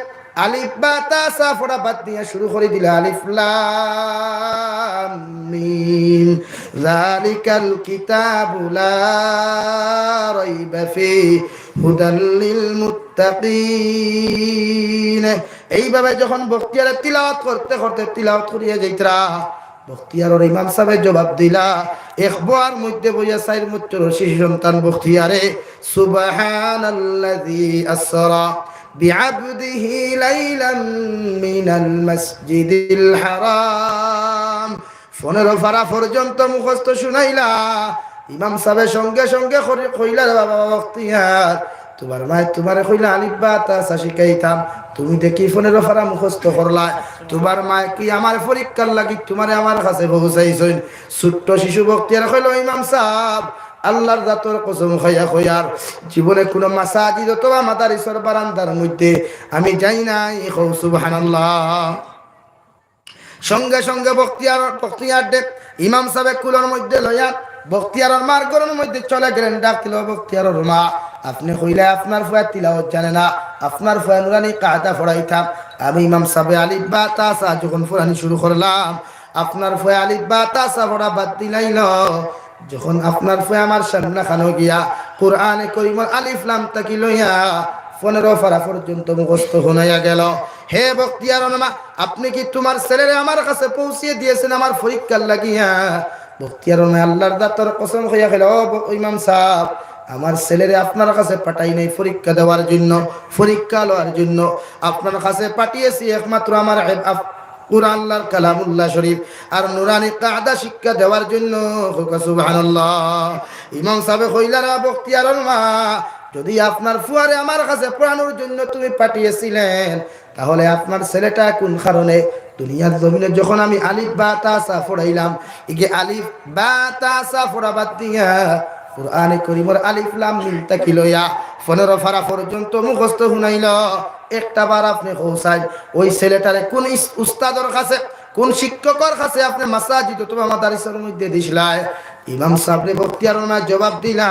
আলিফ বা তা সা পড়া বাদ দিয়া শুরু করে দিলা আলিফ লাম মিম যালিকাল কিতাবু লা রাইবা ফিহি হুদাল লিল মুত্তাকিন। এইভাবে যখন বখতিয়ার তিলাওয়াত করতে করতে তিলাওয়াত করিয়া যাইতরা, বখতিয়ারের ইমাম সাহেব জবাব দিলা একবার মধ্যে বইয়া 4 বছরের শিশু সন্তান বখতিয়ারে সুবহানাল্লাযী আসরা বিআবদিহি লাইলান মিনাল মাসজিদিল হারাম 15 পারা পর্যন্ত মুখস্থ শুনাইলা। ইমাম সাহেব সঙ্গে সঙ্গে কইলা, বাবা বখতিয়ার তোমার মা তোমারে কইলা আলিফ বা তা সা শিখাইতাম, তুমি দেখি 15 পারা মুখস্থ করলা। তোমার মা কি আমার পরীক্ষার লাগি তোমারে আমার কাছে পৌঁছাইছেন? ছোট্ট শিশু বখতিয়ার কইল, ইমাম সাহেব আল্লাহর জাতর কসম খাইয়া কইয়ার জীবনে কোন মাসাজিদ অথবা মাদারিসের বারান্দার মধ্যে আমি যাই নাই। সুবহানাল্লাহ। সঙ্গে সঙ্গে বখতিয়ার দেখ ইমাম সাহেব কুলোর মধ্যে লইয়া বখতিয়ারের মার ঘরের মধ্যে চলে গেলেন। ডাক দিল, বখতিয়ারের মা আপনি কইলে আপনার ফুয়া তিলাওয়াত জানে না, আপনার ফুয়া নুরানি কায়দা পড়াইতাম। আমি ইমাম সাহেব আলিফ বা তা সা যখন পড়ানি শুরু করলাম, আপনার ফুয়া আলিফ বা তা সা পড়া বাদ দিলাইল। যখন আপনার ফুয়া আমার সামনে খানো গিয়া কোরআনে কারীমের আলিফ লাম তাকি লইয়া 15 পারা পর্যন্ত মুখস্থ হইয়া গেল। হে বখতিয়ারের মা আপনি কি তোমার ছেলেরে আমার কাছে পৌঁছিয়ে দিয়েছেন আমার পরীক্ষার লাগিয়া? বখতিয়ারের মা আল্লাহর জাতর কসম খাইয়া কইল, ও ইমাম সাহেব আমার ছেলেরে আপনার কাছে পাঠাই নাই পরীক্ষা দেওয়ার জন্য, পরীক্ষা লওয়ার জন্য। আপনার কাছে পাঠিয়েছি একমাত্র আমার কুরআন আল্লাহর কালামুল্লাহ শরীফ আর নুরানি কায়দা শিক্ষা দেওয়ার জন্য। সুবহানাল্লাহ। ইমাম সাহেব কইলা, বখতিয়ারের মা যদি আপনার ফুয়ারে আমার কাছে পড়ানোর জন্য তুমি পাঠিয়েছিলেন, তাহলে আপনার ছেলেটা কোন কারণে দুনিয়ার জমিনে যখন আমি আলিফ বা তা সা পড়াইলাম, ইগে আলিফ বা তা সা পড়া বাদ দিয়া কোরআনে কারীমের আলিফ লাম মিম তাকি লইয়া 15 পারা পর্যন্ত মুখস্থ শুনাইল? একটা বার আপনি পৌঁছাই ওই ছেলেটারে কোন উস্তাদের কাছে কোন শিক্ষকের কাছে আপনি মাসাজিদ অথবা মাদারিসের মধ্যে দিছিলেন? ইমাম সাহেব বখতিয়ারের মা জবাব দিলা,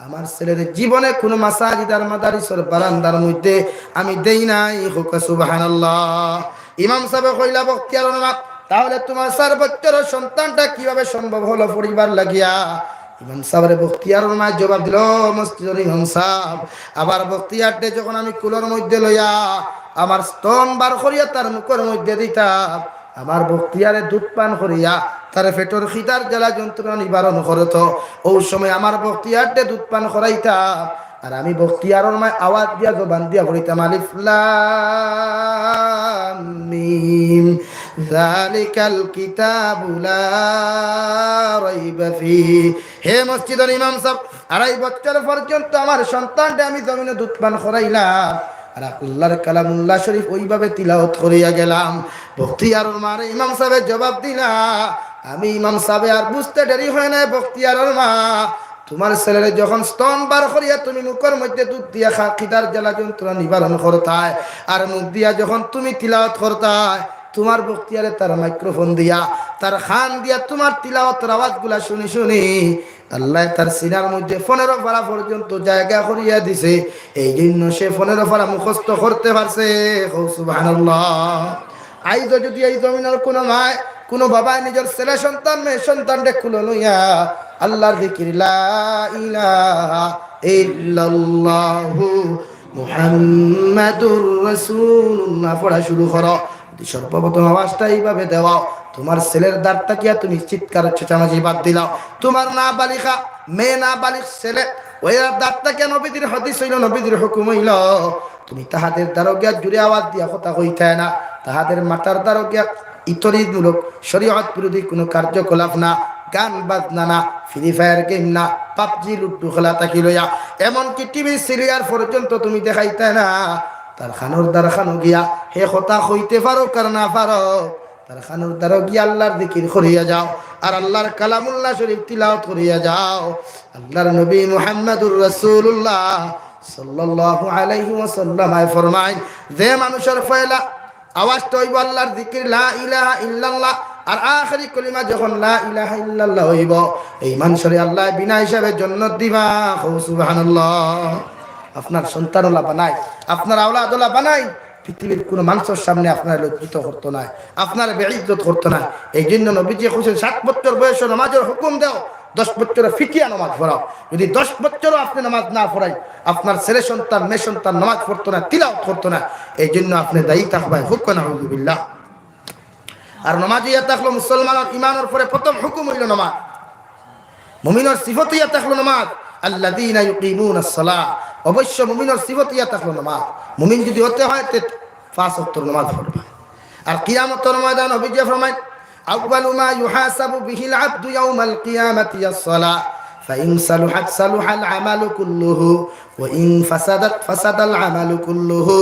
আমার ছেলের জীবনে কোন মাসাজিদ আর মাদারিসের বারান্দার মধ্যে আমি দেই নাই। সুবহানাল্লাহ। ইমাম সাহেব কইলা, বখতিয়ারের মা তাহলে তোমার 4 বছরের সন্তানটা কিভাবে সম্ভব হলো পরিবার লাগিয়া? ইমাম সাহেবের বখতিয়ারের মা জবাব দিল, মসজিদের ইমাম সাহেব আবার বখতিয়ারটে যখন আমি কুলোর মধ্যে লইয়া আমার স্তন বার করিয়া তার মুখের মধ্যে দিতাম, আমার বখতিয়ারে দুধ পান করিয়া তার পেটর খিদার জ্বালা যন্ত্রণা নিবারণ করত। ওই সময় আমার বখতিয়ারটে দুধ পান করাইতাম, আর আমি বখতিয়ারের মা আওয়াজ দিয়া জবান দিয়া পড়িতাম আলিফ লাম মিম যালিকাল কিতাবু লা রাইবা ফিহি। হে মসজিদের ইমাম সাহেব 2.5 বছর পর্যন্ত আমার সন্তানটা আমি জমিনে দুধ পান করাইলাম, আর আল্লাহর কালামুল্লাহ শরীফ ওইভাবে তিলাওয়াত করিয়া গেলাম। বখতিয়ারের মারে ইমাম সাহেব জবাব দিলা, আমি ইমাম সাহেব আর বুঝতে দেরি হয় না, বখতিয়ারের মা তোমার ছেলের যখন স্তন বার করিয়া তুমি মুখের মধ্যে দুধ দিয়া খিদার জ্বালা যন্ত্রণা নিবারণ করতায়, আর মুখ দিয়া যখন তুমি তিলাওয়াত করতায়, তোমার বখতিয়ারে তার মাইক্রোফোন দিয়া তার খান দিয়া তোমার তিলাওয়াতের আওয়াজগুলা শুনি শুনি আল্লাহ তার সিনার মধ্যে 15 পারা পর্যন্ত জায়গা করিয়া দিছে, এই জন্য সে 15 পারা মুখস্থ করতে পারছে। সুবহানাল্লাহ। আইজ যদি এই জমিনের কোনো মায় কোনো বাবা নিজের ছেলে সন্তান মেয়ে সন্তান দেখলো লইয়া আল্লাহর জিকির লা ইলাহা ইল্লাল্লাহু মুহাম্মাদুর রাসূলুল্লাহ পড়া শুরু করো, সর্বপ্রথম আওয়াজটা এইভাবে দেওয়া, তোমার ছেলের দাঁতটা কিয়া তুমি চিৎকার চেঁচামেচি বাদ দিলাও। তোমার না বালিকা মেয়ে না বালিক ছেলে ওই দাঁতটা কেন নবীদের হাদিস হইল, নবীদের হুকুম হইল, তুমি তাহাদের দ্বারা গিয়া জুড়ে আওয়াজ দিয়া কথা কইতে না, তাহাদের মাতার দ্বারা গিয়া ইতরিমূলক শরীয়ত বিরোধী কোনো কার্যকলাপ না, গান বাজনা না, ফ্রি ফায়ার গেম না, পাবজি লুড্ডু খেলা তাকি লইয়া এমনকি টিভি সিরিয়াল পর্যন্ত তুমি দেখাইতে না। তার খানোর দ্বারা খানো গিয়া হে কথা কইতে পারো কার না পারো, তার খানোর দ্বারা গিয়া আল্লাহর জিকির করিয়া যাও আর আল্লাহর কালামুল্লাহ শরীফ তিলাওয়াত করিয়া যাও। আল্লাহর নবী মুহাম্মদুর রাসূলুল্লাহ সাল্লাল্লাহু আলাইহি ওয়াসাল্লাম ফরমায়, যে মানুষের পয়লা আওয়াজটা হইব আল্লাহর জিকির লা ইলাহা ইল্লাল্লাহ আর আখেরি কলিমা যখন লা ইলাহা ইল্লাল্লাহ হইব, এই মানুষের আল্লাহ বিনা হিসাবে জান্নাত দিবা। সুবহানাল্লাহ। আপনার সন্তানওয়ালা বানাই, আপনার আওলাদওয়ালা বানাই, পৃথিবীর কোনো মানুষের সামনে আপনার লজ্জিত করতো না, আপনার বেইজ্জত করতো না। এই জন্য নবীজি কইছেন 7 বছর বয়সে নামাজের হুকুম দাও, 10 বছরে ফিকিয়া নামাজ পড়াও। যদি 10 বছরও আপনি নামাজ না পড়াই, আপনার ছেলে সন্তান মেয়ে সন্তান নামাজ পড়তো না, তিলাওয়াত করতো না। এই জন্য আপনি দায়ী থাকবেন। হুকুম নাউযুবিল্লাহ। আর নামাজি ইয়া থাকলো মুসলমানের ইমানের পরে প্রথম হুকুম হইল নামাজ। মুমিনের সিফত ইয়া থাকলো নামাজ, আল্লাযীনা ইউকিমুনাস সালাহ, অবশ্য মুমিনের সিফত ইয়া থাকলো নামাজ। মুমিন যদি হতে হয় তে 5 ওয়াক্ত নামাজ পড়বে। আর কিয়ামতের ময়দান নবীজি ফরমায়, আউয়ালু মা ইউহাসাবু বিহিল আবদু ইয়াউমাল কিয়ামাতি আস-সালাহ ফাইন সালুহাত সালুহাল আমালু কুল্লুহু ওয়া ইন ফাসাদাত ফাসাদাল আমালু কুল্লুহু।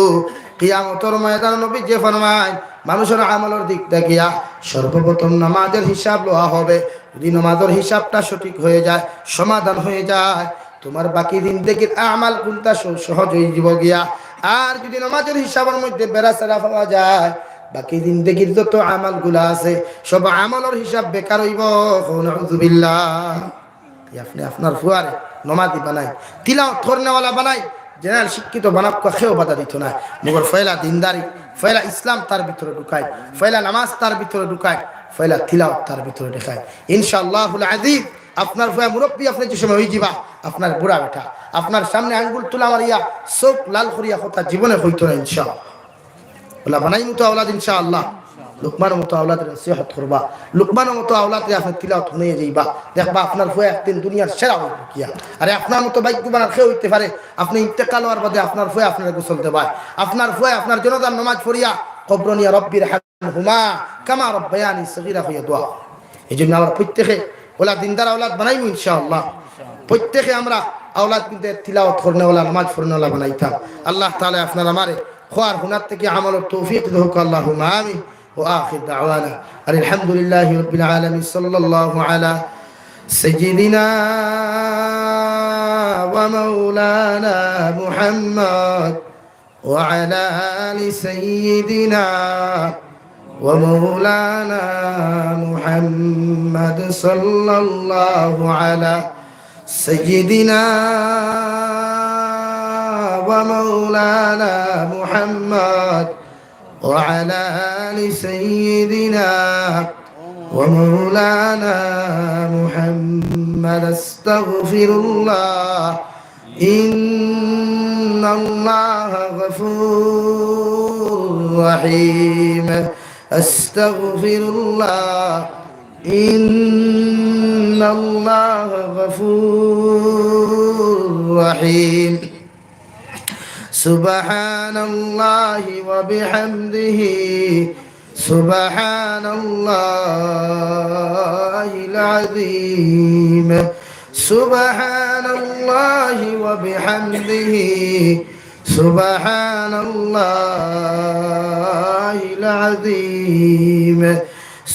কিয়ামতের ময়দান নবীজি ফরমায়, মানুষের আমলের দিক দেখিয়া সর্বপ্রথম নামাজের হিসাব লওয়া হবে। যদি নামাজের হিসাবটা সঠিক হয়ে যায়, সমাধান হয়ে যায়, তোমার বাকি দিন থেকে আমাল গুণটা সহজ হয়ে যাব গিয়া। আর যদি নামাজের হিসাবের মধ্যে বেড়াচেরা পাওয়া যায়, বাকি দিন দেখির যত আমাল গুলা আছে সব আমলের হিসাব বেকার হইব। নাউযুবিল্লাহ। আপনি আপনার ফুয়ারে নমাজি বানাই, তিলাওয়াত করনেওয়ালা বানাই, জেনারেল শিক্ষিত বানাক কেউ বাধা দিত না। মগর ফয়লা দিনদারি, ফয়লা ইসলাম তার ভিতরে ঢুকায়, ফয়লা নামাজ তার ভিতরে ঢুকায়, ফয়লা তিলাওয়াত তার ভিতরে ঢুকায়। ইনশাআল্লাহুল আযীজ আপনার ফুয়া মুরব্বী আপনি যে সময় হয়ে যাবা, আপনার বুড়া বেটা আপনার সামনে আঙ্গুল তুলা মারিয়া চোখ লাল করিয়া কথা জীবনে হইতো না। ইনশাআল্লাহ ওলা বানাই মতো আওলাদ ইনশাআল্লাহ। লুকমানের মতো আওলাদের নসিহত করবা, লুকমানের মতো আওলাদে আপনি তিলাওয়াত শুনিয়ে যাইবা, দেখবা আপনার ফুয়া একদিন দুনিয়ার সেরা হইব কিয়া। আরে আপনার মতো ভাগ্যবান কেউ হইতে পারে, আপনি ইন্তেকাল হওয়ার বাদে আপনার ফুয়া আপনার গোসল দেবায়, আপনার ফুয়া আপনার জনতার নামাজ পড়িয়া কবর নিয়া রব্বির হামহুমা কামা রব্বায়ানি সগীরা হইয়া দোয়া। এই জন্য আমরা প্রত্যেকে ওলা দিনদার আওলাদ বানাইবো ইনশাআল্লাহ। প্রত্যেকে আমরা আওলাদ কিন্তু তিলাওয়াত করনেওয়ালা নামাজ পড়নেওয়ালা বানাইতাম। আল্লাহ তাআলা আপনার আমারে খোয়ার হুনার থেকে আমলের তৌফিক দেখ। আল্লাহুম্মা আমিন। وآخر دعوانا أن الحمد لله رب العالمين صلى الله على سيدنا ومولانا محمد وعلى آل سيدنا ومولانا محمد صلى الله على سيدنا ومولانا محمد وعلى آل سيدنا ومولانا محمد. استغفر الله إن الله غفور رحيم. استغفر الله إن الله غفور رحيم. سبحان الله وبحمده سبحان الله العظيم. سبحان الله وبحمده سبحان الله العظيم.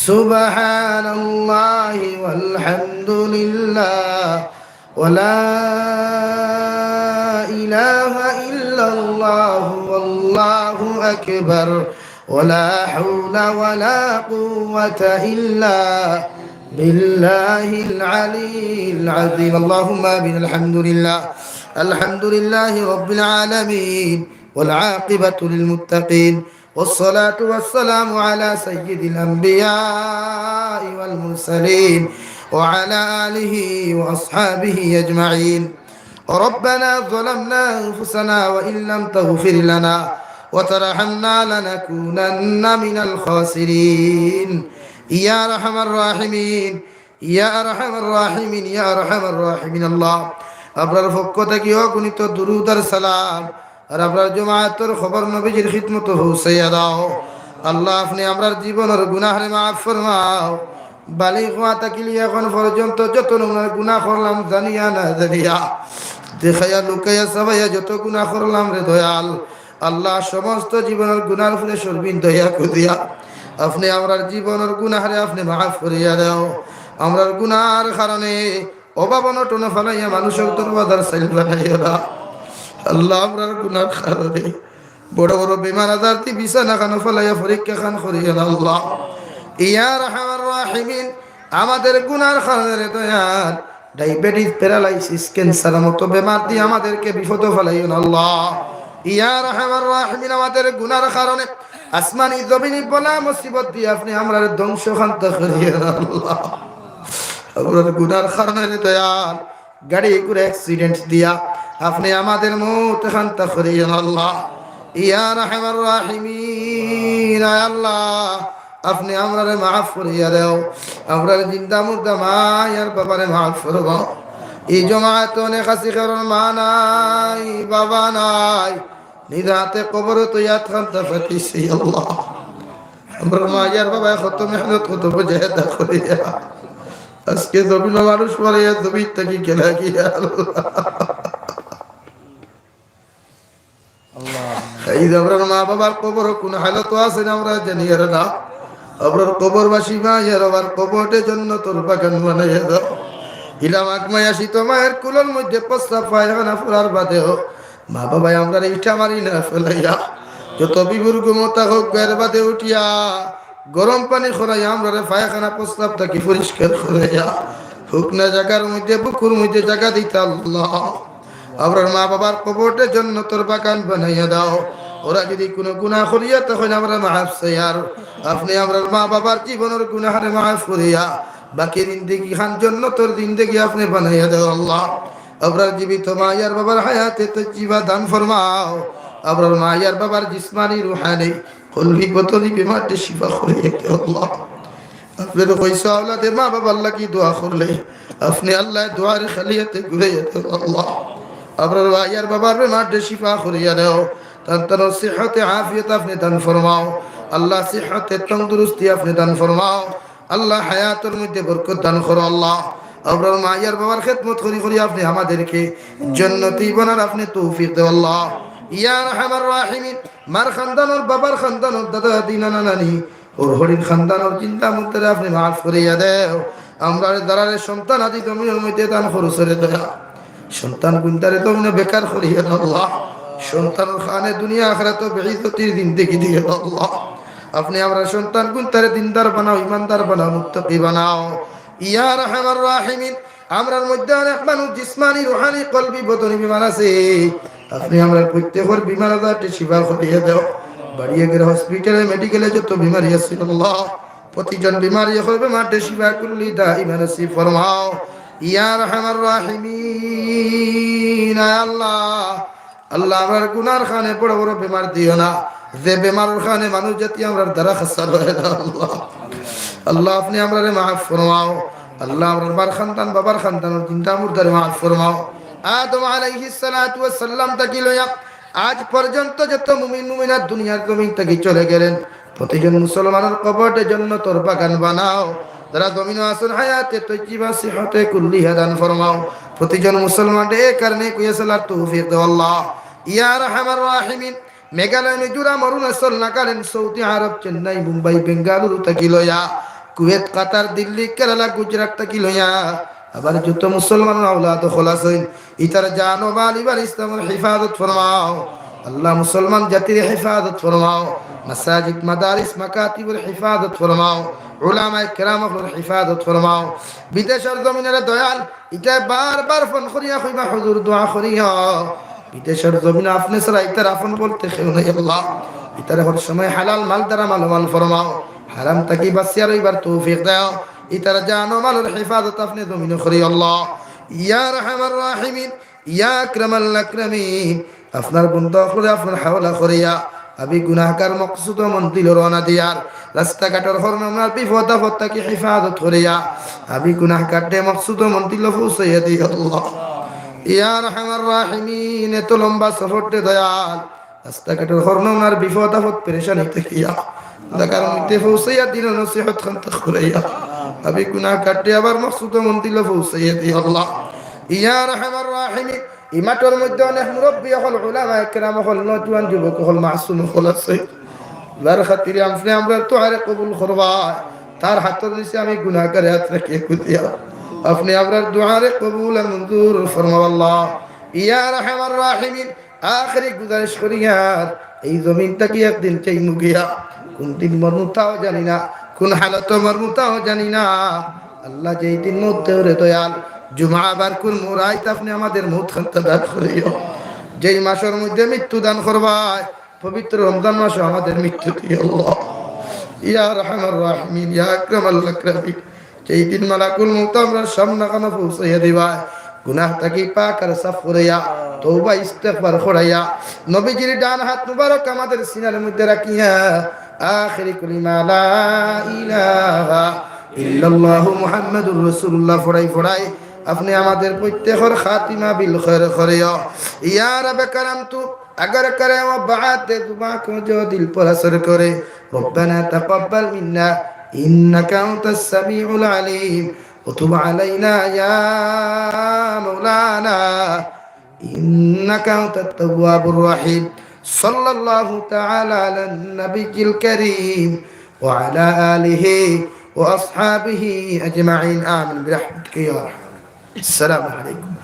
سبحان الله والحمد لله ولا إله إلا الله والله أكبر ولا حول ولا قوة إلا بالله العلي العظيم اللهم آمين الحمد لله رب العالمين والعاقبة للمتقين والصلاة والسلام على سيد الأنبياء والمرسلين وعلى آله وأصحابه أجمعين ربنا ظلمنا أنفسنا وإن لم تغفر لنا وترحمنا لنكونن من الخاسرين يا أرحم الراحمين يا أرحم الراحمين يا أرحم الراحمين الله আপনার পক্ষ থেকে অগণিত দুরূদ আর সালাম আর আপনার জামাতের খবর নবীজির খিদমত পৌঁছাইয়া দাও আল্লাহ আপনি আমরার জীবনের গুনাহরে মাফ ফরমাও বালিগ হওয়া তাকিলি এখন পর্যন্ত যত গুনাহ করলাম জানিয়া না জানিয়া দেখাইয়া লুকাইয়া সবাইয়া যত গুনাহ করলাম রে দয়াল আল্লাহ সমস্ত জীবনের গুনার ফলে সরবিন দয়া করিয়া আপনি আমরার জীবনের গুনাহরে আপনি মাফ করিয়া দাও আমরার গুনার কারণে অভাব অনটন ফলাইয়া মানুষের দরবাজার সাইল বানাইয়া দাও আল্লাহ আমরার গুনার কারণে বড় বড় বিমান আজারতি বিছানা খান ফলাইয়া পরীক্ষা খান করিয়া দাও আল্লাহ ইয়া রাহমার রাহিমিন আমাদের গুনার কারণে দয়াল ডায়াবেটিস প্যারালাইসিস ক্যান্সার মতো বেমার দিয়ে আমাদেরকে বিপদ ফেলাইও না আল্লাহ ইয়া রাহমার রাহিমিন আমাদের গুনার কারণে আসমানি জমিনি বলা মুসিবত দিয়ে আপনি আমরার ধ্বংস খান্ত করিয়ে আল্লাহ আমরার গুনার কারণে দয়াল গাড়ি করে অ্যাক্সিডেন্ট দিয়া আপনি আমাদের মৌত খান্ত করিয়ে আল্লাহ ইয়া রাহমার রাহিমিন আল্লাহ আপনি আমরারে মাফ করিয়া দাও আমরার জিন্দা মুর্দা মায়ার বাবারে মাফ করবো এই জমায়েত অনেক আছে কারণ মা নাই বাবা নাই নিরাতে কবর তো ইয়াদ খান্তা ফাতিছি আল্লাহ আমরার মায়ার বাবা কত মেহনত কত মুজাহিদা করিয়া আজকে জমিন মানুষ মারিয়া জমি থেকে গেলা গিয়া আল্লাহ এই আমরার মা বাবার কবর কোন হালত আছে না আমরা জানি আর না আপনার কবরবাসী মায়ের আবার কবরের জন্য তোর বাগান বানাইয়া দাও ইলাম আকমায়া শীত মায়ের কুলোর মধ্যে প্রস্তাব পায়খানা ফোলার বাদেও মা বাবাই আমরা ইটা মারি না ফেলাইয়া যত বিভুর গুমতা হোক গায়ের বাদে উঠিয়া গরম পানি খরাইয়া আমরা পায়খানা প্রস্তাব থাকি পরিষ্কার করাইয়া হুকনা জায়গার মধ্যে বুকুর মধ্যে জায়গা দিতা আল্লাহ আপনার মা বাবার কবরের জন্য তোর বাগান বানাইয়া দাও ওরা যদি কোনো গুনাহ করিয়া তখন আমরা মাফ চাইয়ার আপনি আমরার মা বাবার জীবনের গুনাহরে মাফ করিয়া বাকি জিন্দেগি খান জন্য তোর জিন্দেগি আপনি বানাইয়া দাও আল্লাহ আপনার জীবিত মায়ার বাবার হায়াতে তো জীবা দান ফরমাও আপনার মায়ার বাবার জিসমানি রুহানি কলবি বতনি বিমারটি শিফা করিয়া দাও আল্লাহ আপনার পয়সা আওলাদে মা বাবা আল্লাহ কি দোয়া করলে আপনি আল্লাহ দোয়ার খালিয়াতে ঘুরাইয়া দাও আল্লাহ আপনার মায়ার বাবার বিমারটি শিফা করিয়া দাও তার সিহতে আফিয়ত আপনি দান ফরমাও আল্লাহ সিহতে তন্দুরুস্তি আপনি দান ফরমাও আল্লাহ হায়াতের মধ্যে বরকত দান করো আল্লাহ আপনার মায়ের বাবার খেদমত করি করি আপনি আমাদেরকে জান্নাতি বানার আপনি তৌফিক দাও আল্লাহ ইয়া রাহমার রাহিমিন মার খানদানোর বাবার খানদানোর দাদা দাদি নানা নানি ওর হরিণ খানদানোর চিন্তা মধ্যে আপনি মাফ করিয়া দেও আমরা দাঁড়ারে সন্তান আদি জমিনের মধ্যে দান খরচরে দেয়া সন্তান গুন্দারে তুমি বেকার করিয়া দাও আল্লাহ সন্তান খানে দুনিয়া আখিরাত বেইজ্জতির জিন্দেগি দিয়ে আল্লাহ আপনি আমরা সন্তান গুনতারে দিনদার বানাও ইমানদার বানাও মুত্তাকি বানাও ইয়া রাহমার রাহিমিন আমরার মধ্যে অনেক মানুষ জিসমানি রুহানি কলবি বদনি বিমার আছে আপনি আমরা প্রত্যেকের বিমার আজারটি শিফা করিয়ে দাও বাড়িয়ে গেলে হসপিটালে মেডিকেলে যত বিমারি আছে আল্লাহ প্রতিজন বিমারি হবে মাঠে শিফা কুল্লি দাইমা নসিব ফরমাও ইয়া রাহমার রাহিমিন আল্লাহ আল্লাহ আমার গুনার খানে বড় বড় বেমার দিও না যে বেমারের খানে মানুষ জাতি আমরা দ্বারা খাসার হয় না আল্লাহ আল্লাহ আপনি আমরা মাফ ফরমাও আল্লাহ আমার বার খানদান বাবার খানদানের চিন্তা মুর্দারে মাফ ফরমাও আদম আলাইহিস সালাতু ওয়াস সালাম থেকে লইয়া আজ পর্যন্ত যত মুমিন মুমিনাত দুনিয়ার জমিন থেকে চলে গেলেন প্রতিজন মুসলমানের কবরের জন্য তোর বাগান বানাও যারা জমিনে আসুন হায়াতে তৈজিবা সিহতে কুল্লিহা দান ফরমাও প্রতিজন মুসলমানের এই কারণে কুয়াসালার তৌফিক দাও আল্লাহ ইয়া রাহমার রাহিমিন মেঘালয় মিজোরাম অরুণাচল নাগাল্যান্ড সৌদি আরব চেন্নাই মুম্বাই বেঙ্গালুরু থেকে লইয়া কুয়েত কাতার দিল্লি কেরালা গুজরাট থেকে লইয়া আবার যত মুসলমান আওলাদ খোলাছেন ইতার জান ও মাল ইবার ইসলামের হিফাজত ফরমাও আল্লাহ মুসলমান জাতির হেফাজত ফরমাও, মাসাজিদ মাদারিস মাকাতিবের হেফাজত ফরমাও, উলামায়ে কেরামের হেফাজত ফরমাও। বিদেশের জমিনের দয়াল এটা বারবার ফোন করিয়া কইবা হুজুর দোয়া করিয়া, বিদেশের জমিন আপনি ছাড়া ইতার আপন বলতে কেউ নাই আল্লাহ। ইতার হর সময় হালাল মাল দ্বারা মালমান ফরমাও, হারাম তাকি বাঁচিয়া রইবার তৌফিক দাও। ইতার জান ও মালের হেফাজত আপনি জমিনে করি আল্লাহ। ইয়া রাহমার রাহিমিন, ইয়া আকরামাল আকরামিন, আপনার বন্ধু করে আপনার হাওলা করিয়া আমি গুনাহগার মকসুদ মন্দির রওনা দিয়ার রাস্তাঘাটের হরণ আমার বিপদ আপদ তাকে হেফাজত করিয়া আমি গুনাহগার দে মকসুদ মন্দির পৌঁছাইয়া দিই আল্লাহ। ইয়া রাহমার রাহিমিন, এত লম্বা সফরতে দয়াল রাস্তাঘাটের হরণ আমার বিপদ আপদ পেরেশানি দেখিয়া লাগার মধ্যে পৌঁছাইয়া দিন নসিহত খান করাইয়া আমি গুনাহগার দে আবার মকসুদ মন্দির পৌঁছাইয়া দিই আল্লাহ। ইয়া রাহমার রাহিমিন, ইমাটোর মধ্যে অনেক মুরব্বী হল, উলামায়ে কেরাম হল, নওজোয়ান যুবক হল, মাসুম হল আছে। যার খাতিরে আপনি আমরা তোয়ারে কবুল করবা, তার হাতের নিচে আমি গুনাহগার হাত রেখে কুতিয়া আপনি আমরার দুআরে কবুল আর মঞ্জুর ফরমাও আল্লাহ। ইয়া রাহমার রাহিমিন, আখেরি গুজারিশ করিয়া এই জমিনটা কি একদিন চাই মুগিয়া, কোন দিন মরমু তাও জানি না, কোন হালত মরমু তাও জানি না আল্লাহ। যেই দিন মধ্যে রে দয়াল জুমা বার কোন মোরাইত আপনি আমাদের মুখ খান্তা দান করিও। যেই মাসের মধ্যে মৃত্যু দান করবাই পবিত্র রমজান মাসে আমাদের মৃত্যু দিও আল্লাহ। ইয়া রাহমার রাহিমিন, ইয়া আকরামাল আকরামিন, যেই দিন মালাকুল মউত আমরা সামনে কানা পৌঁছাইয়া দিবা, গুনাহ তাকি পাক আর সাফ করিয়া তওবা ইস্তিগফার করাইয়া নবীজির ডান হাত মুবারক আমাদের সিনার মধ্যে রাখিয়া আখিরি কালিমা লা ইলাহা ইল্লাল্লাহু মুহাম্মাদুর রাসূলুল্লাহ ফড়াই ফড়াই আপনি আমাদের প্রত্যেকের খাতিমা বিল খৈর করিও। ইয়া রব করম তু अगर करे वो बात दुआ को जो दिल पर असर करे, रब्बना तक़ब्बल मिन्ना इन्नका अंतस समीउल अलीम व तुब अलैना या मौलाना इन्नका अंतत तव्वाबुर रहीम। सल्लल्लाहु तआला अला नबियिल करीम व अला आलिहि व अस्हाबिहि अजमाइन आमीन बिरहमतिका या अरहम। अस्सलामु अलैकुम।